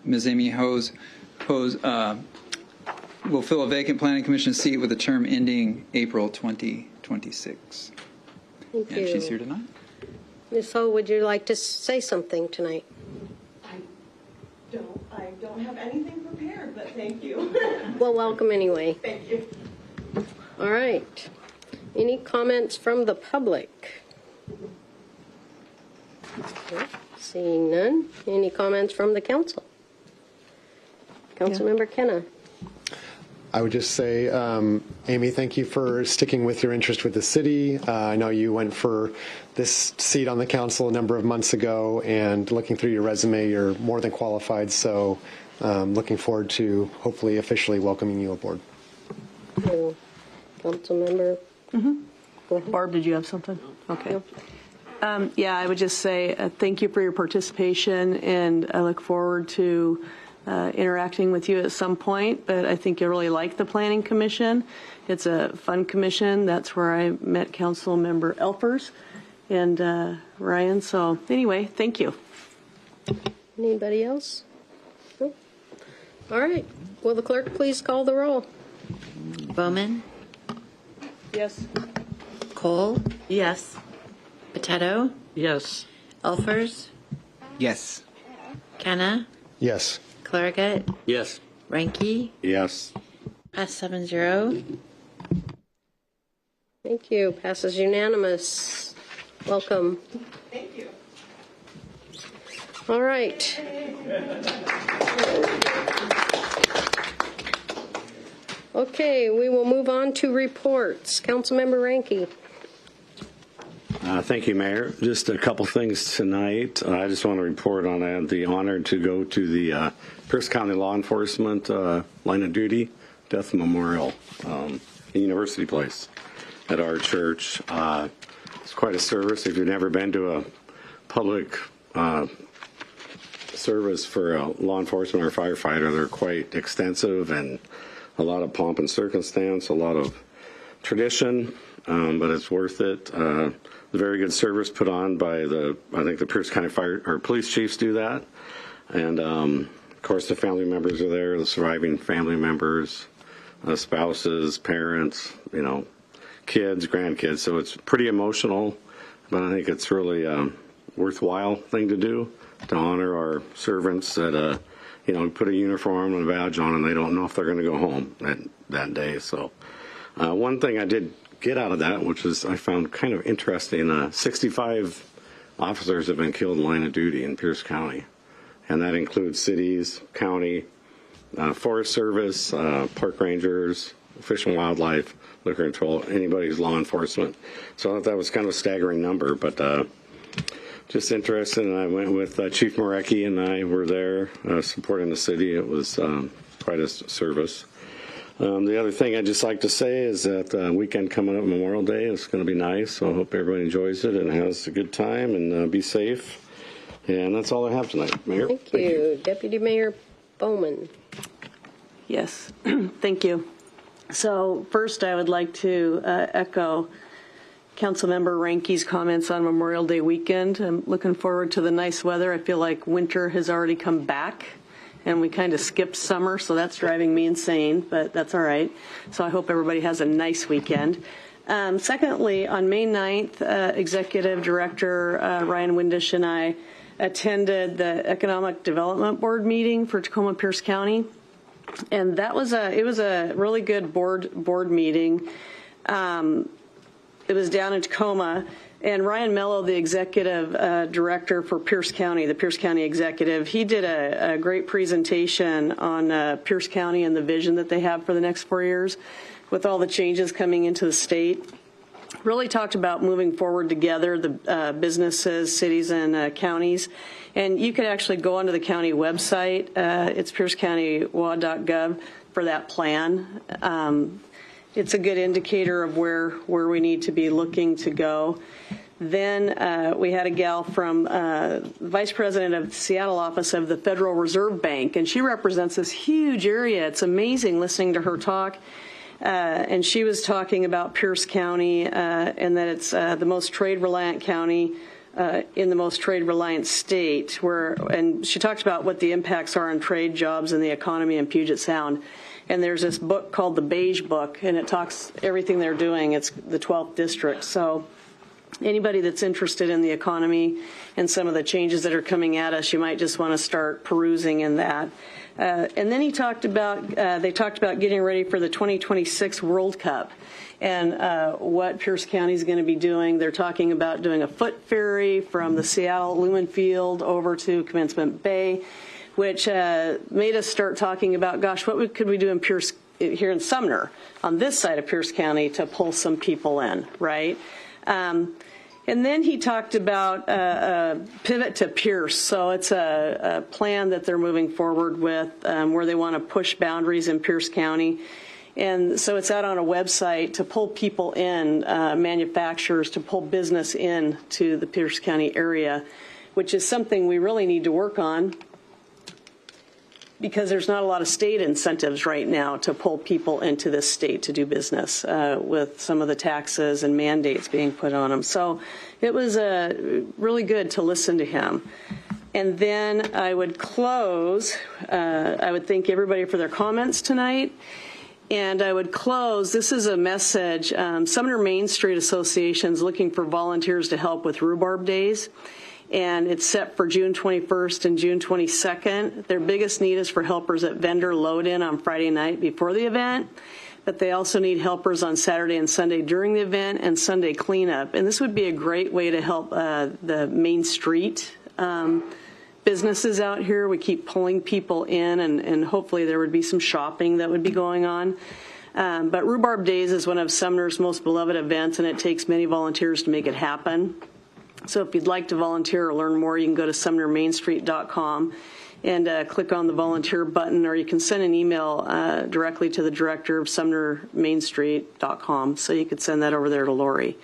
Ms. Amy Hose will fill a vacant Planning Commission seat with a term ending April 2026. Thank And you. she's here tonight. Ms. Ho, would you like to say something tonight? I don't have anything prepared, but thank you. Well, welcome anyway. Thank you. All right. Any comments from the public? Seeing none. Any comments from the council? Councilmember Kenna. I would just say, Amy, thank you for sticking with your interest with the city. I know you went for this seat on the council a number of months ago, and looking through your resume, you're more than qualified. So looking forward to hopefully officially welcoming you aboard. Councilmember. Go ahead. Barb, did you have something? Okay. Yeah, I would just say thank you for your participation, and I look forward to interacting with you at some point, but I think you really like the Planning Commission. It's a fun commission. That's where I met Council Member Elpers and Ryan. So anyway, thank you. Anybody else? No? All right. Will the clerk please call the roll? Bowman? Yes. Cole? Yes. Potato? Yes. Elfers? Yes. Kenna? Yes. Clarigat? Yes. Ranky? Yes. Pass 7-0. Thank you. Passes unanimous. Welcome. Thank you. All right. Okay, we will move on to reports. Councilmember Ranky. Thank you, Mayor. Just a couple things tonight. I just want to report on I had the honor to go to the Pierce County Law Enforcement Line of Duty Death Memorial in University Place at our church. It's quite a service. If you've never been to a public service for a law enforcement or firefighter, they're quite extensive and a lot of pomp and circumstance, a lot of tradition, but it's worth it. A very good service put on by I think the Pierce County Fire or police chiefs do that. And of course the family members are there, the surviving family members, spouses, parents, kids, grandkids. So it's pretty emotional, but I think it's really a worthwhile thing to do to honor our servants that, put a uniform and a badge on and they don't know if they're going to go home that day. So one thing I did get out of that, which is I found kind of interesting, 65 officers have been killed in line of duty in Pierce County. And that includes cities, county, Forest Service, park rangers, Fish and Wildlife, liquor control, anybody's law enforcement. So I thought that was kind of a staggering number, but just interested. And I went with Chief Marecki and I were there supporting the city. It was quite a service. The other thing I'd just like to say is that the weekend coming up, Memorial Day, is going to be nice. So I hope everybody enjoys it and has a good time and be safe. And that's all I have tonight, Mayor. Thank you. Deputy Mayor Bowman. Yes, thank you. So first I would like to echo Councilmember Ranke's comments on Memorial Day weekend. I'm looking forward to the nice weather. I feel like winter has already come back, and we kind of skipped summer, so that's driving me insane, but that's all right. So I hope everybody has a nice weekend. Secondly, on May 9th, Executive Director Ryan Windisch and I attended the Economic Development Board meeting for Tacoma Pierce County, and it was a really good board meeting. It was down in Tacoma, and Ryan Mello, the executive director for Pierce County, the Pierce County executive, he did a great presentation on Pierce County and the vision that they have for the next 4 years with all the changes coming into the state. Really talked about moving forward together, the businesses, cities, and counties. And you could actually go onto the county website. It's piercecountywa.gov for that plan. It's a good indicator of where we need to be looking to go. Then we had a gal from Vice President of the Seattle office of the Federal Reserve Bank, and she represents this huge area. It's amazing listening to her talk. And she was talking about Pierce County and that it's the most trade-reliant county in the most trade-reliant state. And she talked about what the impacts are on trade, jobs, and the economy in Puget Sound. And there's this book called the Beige Book, and it talks everything they're doing. It's the 12th district. So anybody that's interested in the economy and some of the changes that are coming at us, you might just want to start perusing in that. And then they talked about getting ready for the 2026 World Cup and what Pierce County is going to be doing. They're talking about doing a foot ferry from the Seattle Lumen Field over to Commencement Bay, which made us start talking about, gosh, what could we do in Pierce, here in Sumner, on this side of Pierce County, to pull some people in, right? And then he talked about Pivot to Pierce. So it's a plan that they're moving forward with where they want to push boundaries in Pierce County. And so it's out on a website to pull people in, manufacturers, to pull business in to the Pierce County area, which is something we really need to work on, because there's not a lot of state incentives right now to pull people into this state to do business with some of the taxes and mandates being put on them. So it was really good to listen to him. And then I would close. I would thank everybody for their comments tonight. And I would close. This is a message. Sumner Main Street Association is looking for volunteers to help with Rhubarb Days. And it's set for June 21st and June 22nd. Their biggest need is for helpers at vendor load-in on Friday night before the event, but they also need helpers on Saturday and Sunday during the event and Sunday cleanup. And this would be a great way to help the Main Street businesses out here. We keep pulling people in, and hopefully there would be some shopping that would be going on. But Rhubarb Days is one of Sumner's most beloved events, and it takes many volunteers to make it happen. So if you'd like to volunteer or learn more, you can go to sumnermainstreet.com and click on the volunteer button, or you can send an email directly to the director of sumnermainstreet.com. So you could send that over there to Lori.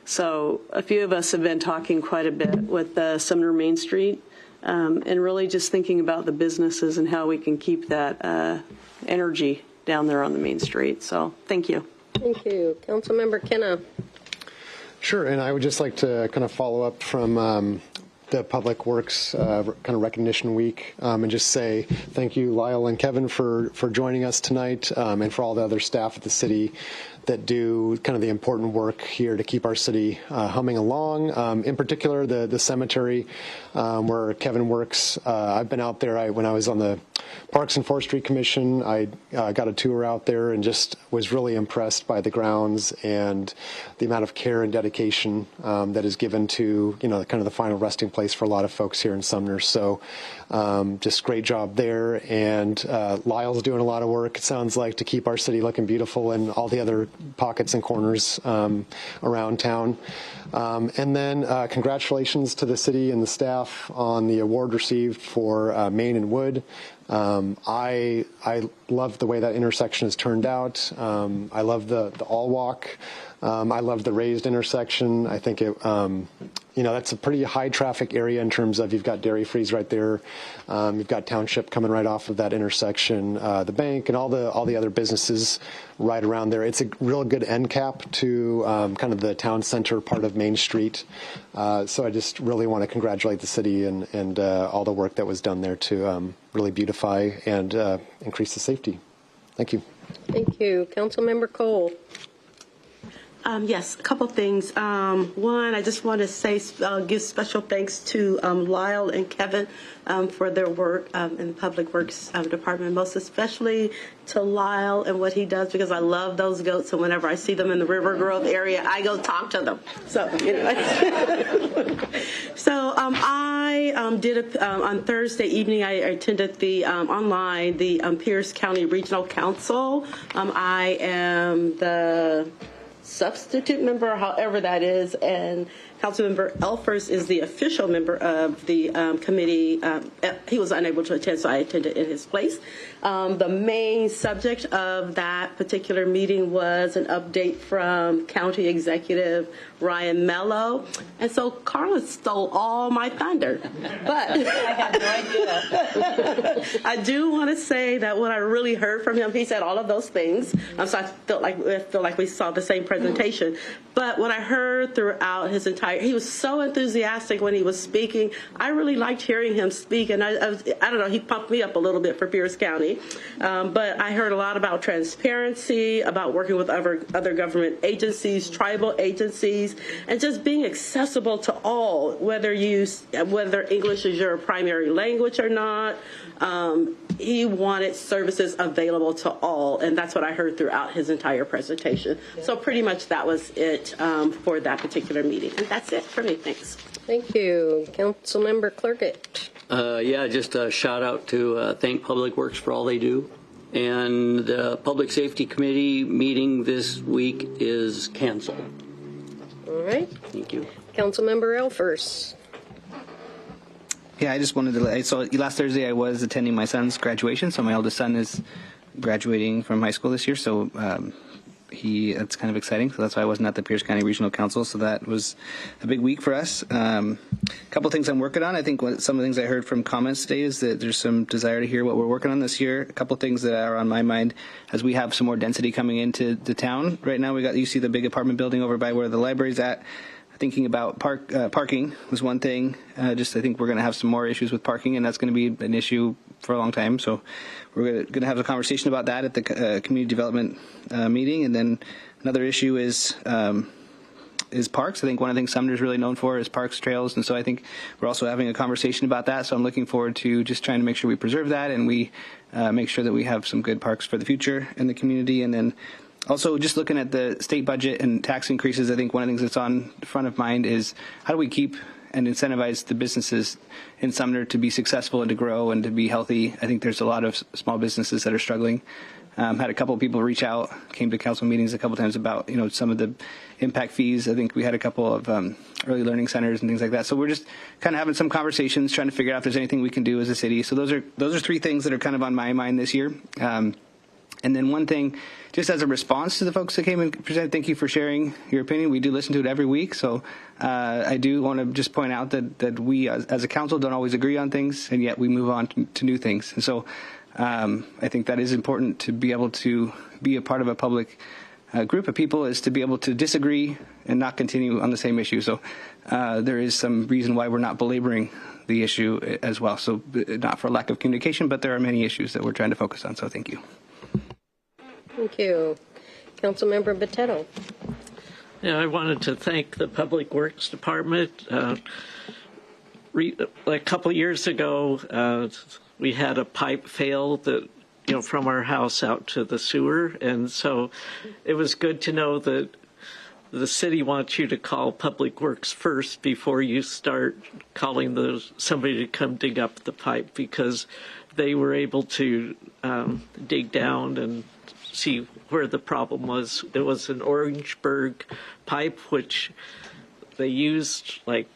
So a few of us have been talking quite a bit with Sumner Main Street and really just thinking about the businesses and how we can keep that energy down there on the Main Street. So thank you. Thank you. Councilmember Kenna. Sure, and I would just like to kind of follow up from the Public Works kind of recognition week and just say thank you, Lyle and Kevin, for joining us tonight, and for all the other staff at the city that do kind of the important work here to keep our city humming along. In particular, the cemetery where Kevin works. I've been out there when I was on the Parks and Forestry Commission. I got a tour out there and just was really impressed by the grounds and the amount of care and dedication that is given to, kind of the final resting place for a lot of folks here in Sumner. So just great job there. And Lyle's doing a lot of work, it sounds like, to keep our city looking beautiful and all the other pockets and corners around town. And then congratulations to the city and the staff on the award received for Main and Wood. I love the way that intersection has turned out. I love the all walk. I love the raised intersection. I think it, that's a pretty high traffic area in terms of you've got Dairy Freeze right there. You've got Township coming right off of that intersection, the bank and all the other businesses right around there. It's a real good end cap to kind of the town center part of Main Street. So I just really want to congratulate the city and all the work that was done there to really beautify and increase the safety. Thank you. Thank you. Councilmember Cole. Yes, a couple things. One, I just want to say, give special thanks to Lyle and Kevin for their work in the Public Works Department, most especially to Lyle and what he does, because I love those goats, and whenever I see them in the River Grove area, I go talk to them. So, anyway. So I did, on Thursday evening, I attended the online, the Pierce County Regional Council. I am the substitute member, however that is, and Councilmember Elfers is the official member of the committee. He was unable to attend, so I attended in his place. The main subject of that particular meeting was an update from County Executive Ryan Mello. And so Carla stole all my thunder. But I had no idea. I do want to say that what I really heard from him, he said all of those things. So I feel like we saw the same presentation. But what I heard throughout his entire, he was so enthusiastic when he was speaking. I really liked hearing him speak, and I don't know, he pumped me up a little bit for Pierce County. But I heard a lot about transparency, about working with other government agencies, tribal agencies, and just being accessible to all, whether English is your primary language or not. He wanted services available to all, and that's what I heard throughout his entire presentation. So pretty much that was it for that particular meeting. And that's it for me. Thanks. Thank you. Councilmember Clerkett. Just a shout out to thank Public Works for all they do. And the Public Safety Committee meeting this week is canceled. All right. Thank you. Councilmember Elfers. Yeah, I just wanted to let, so last Thursday I was attending my son's graduation. So my oldest son is graduating from high school this year. So it's kind of exciting. So that's why I wasn't at the Pierce County Regional Council. So that was a big week for us. A couple things I'm working on. I think some of the things I heard from comments today is that there's some desire to hear what we're working on this year. A couple things that are on my mind as we have some more density coming into the town. Right now you see the big apartment building over by where the library's at. Thinking about parking was one thing. I think we're going to have some more issues with parking, and that's going to be an issue for a long time. So we're going to have a conversation about that at the community development meeting. And then another issue is parks. I think one of the things Sumner's really known for is parks, trails, and so I think we're also having a conversation about that. So I'm looking forward to just trying to make sure we preserve that and we make sure that we have some good parks for the future in the community. And then also, just looking at the state budget and tax increases, I think one of the things that's on front of mind is how do we keep and incentivize the businesses in Sumner to be successful and to grow and to be healthy. I think there's a lot of small businesses that are struggling. Had a couple of people reach out, came to council meetings a couple of times about some of the impact fees. I think we had a couple of early learning centers and things like that. So we're just kind of having some conversations, trying to figure out if there's anything we can do as a city. So those are three things that are kind of on my mind this year. And then one thing, just as a response to the folks that came and presented, thank you for sharing your opinion. We do listen to it every week. So I do want to just point out that we as a council don't always agree on things, and yet we move on to new things. And so I think that is important to be able to be a part of a public group of people, is to be able to disagree and not continue on the same issue. So there is some reason why we're not belaboring the issue as well. So not for lack of communication, but there are many issues that we're trying to focus on. So thank you. Thank you. Councilmember Botetto. Yeah, I wanted to thank the Public Works Department. A couple years ago, we had a pipe fail that, from our house out to the sewer. And so it was good to know that the city wants you to call Public Works first before you start calling somebody to come dig up the pipe, because they were able to dig down and see where the problem was. It was an Orangeburg pipe, which they used like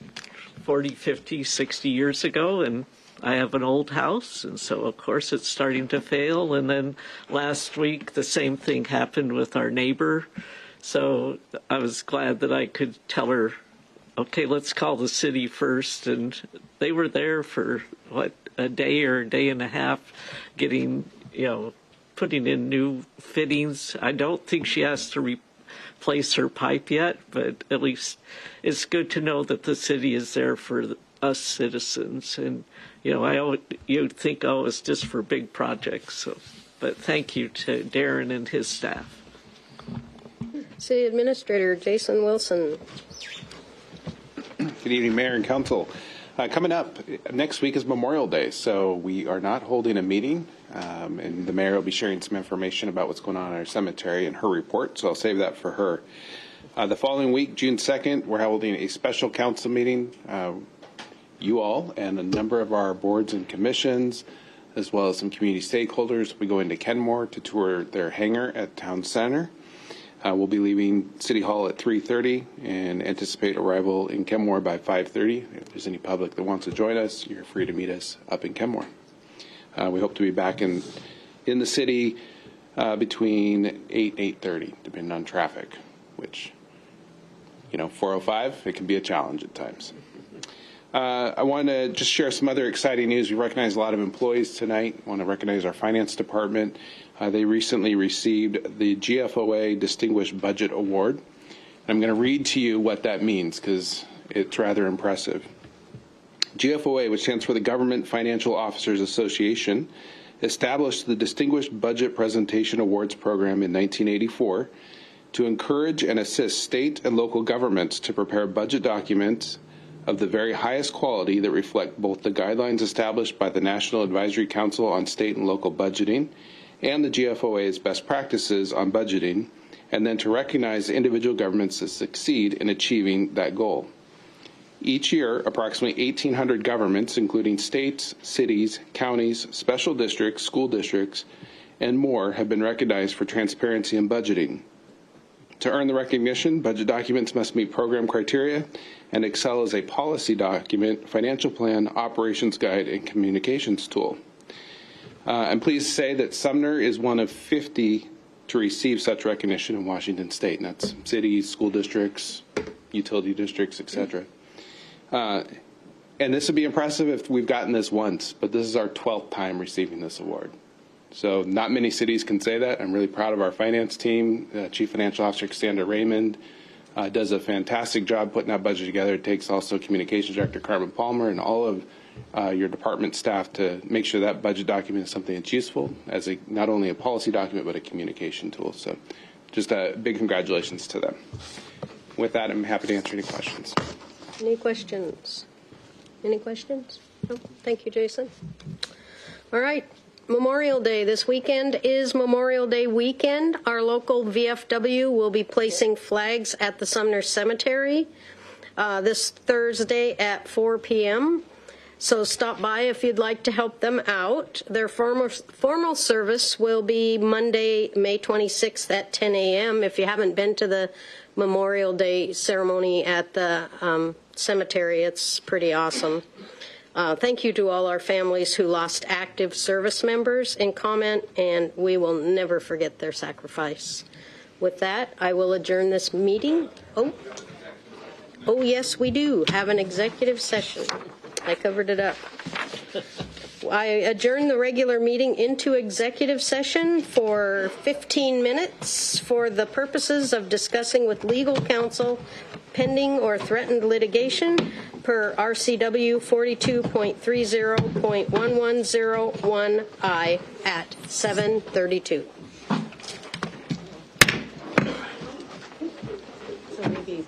40, 50, 60 years ago, and I have an old house, and so of course it's starting to fail. And then last week the same thing happened with our neighbor. So I was glad that I could tell her, okay, let's call the city first. And they were there for a day or a day and a half, getting, putting in new fittings. I don't think she has to replace her pipe yet, but at least it's good to know that the city is there for us citizens. And you'd think, oh, it's just for big projects. So, but thank you to Darren and his staff. City Administrator Jason Wilson. Good evening, Mayor and Council. Coming up next week is Memorial Day, so we are not holding a meeting, and the mayor will be sharing some information about what's going on in our cemetery in her report, so I'll save that for her. The following week, June 2nd, we're holding a special council meeting. You all and a number of our boards and commissions, as well as some community stakeholders, will be going to Kenmore to tour their hangar at Town Center. We'll be leaving City Hall at 3:30 and anticipate arrival in Kenmore by 5:30. If there's any public that wants to join us, you're free to meet us up in Kenmore. We hope to be back in the city between 8 and 8:30, depending on traffic, which, 405, it can be a challenge at times. I want to just share some other exciting news. We recognize a lot of employees tonight. I want to recognize our finance department. They recently received the GFOA Distinguished Budget Award. I'm going to read to you what that means because it's rather impressive. GFOA, which stands for the Government Financial Officers Association, established the Distinguished Budget Presentation Awards program in 1984 to encourage and assist state and local governments to prepare budget documents of the very highest quality that reflect both the guidelines established by the National Advisory Council on State and Local Budgeting and the GFOA's best practices on budgeting, and then to recognize individual governments that succeed in achieving that goal. Each year, approximately 1,800 governments, including states, cities, counties, special districts, school districts, and more, have been recognized for transparency in budgeting. To earn the recognition, budget documents must meet program criteria and excel as a policy document, financial plan, operations guide, and communications tool. I'm pleased to say that Sumner is one of 50 to receive such recognition in Washington State, and that's cities, school districts, utility districts, etc. And this would be impressive if we've gotten this once, but this is our 12th time receiving this award. So not many cities can say that. I'm really proud of our finance team. Chief Financial Officer Cassandra Raymond does a fantastic job putting that budget together. It takes also Communications Director Carmen Palmer and all of your department staff to make sure that budget document is something that's useful as not only a policy document but a communication tool. So just a big congratulations to them. With that, I'm happy to answer any questions. Any questions? Any questions? No? Thank you, Jason. All right. Memorial Day. This weekend is Memorial Day weekend. Our local VFW will be placing flags at the Sumner Cemetery this Thursday at 4 p.m. So stop by if you'd like to help them out. Their formal service will be Monday, May 26th at 10 a.m. If you haven't been to the Memorial Day ceremony at the cemetery, it's pretty awesome. Thank you to all our families who lost active service members in comment, and we will never forget their sacrifice. With that, I will adjourn this meeting. Oh, yes, we do have an executive session. I covered it up. I adjourn the regular meeting into executive session for 15 minutes for the purposes of discussing with legal counsel pending or threatened litigation per RCW 42.30.1101I at 7:32. So maybe.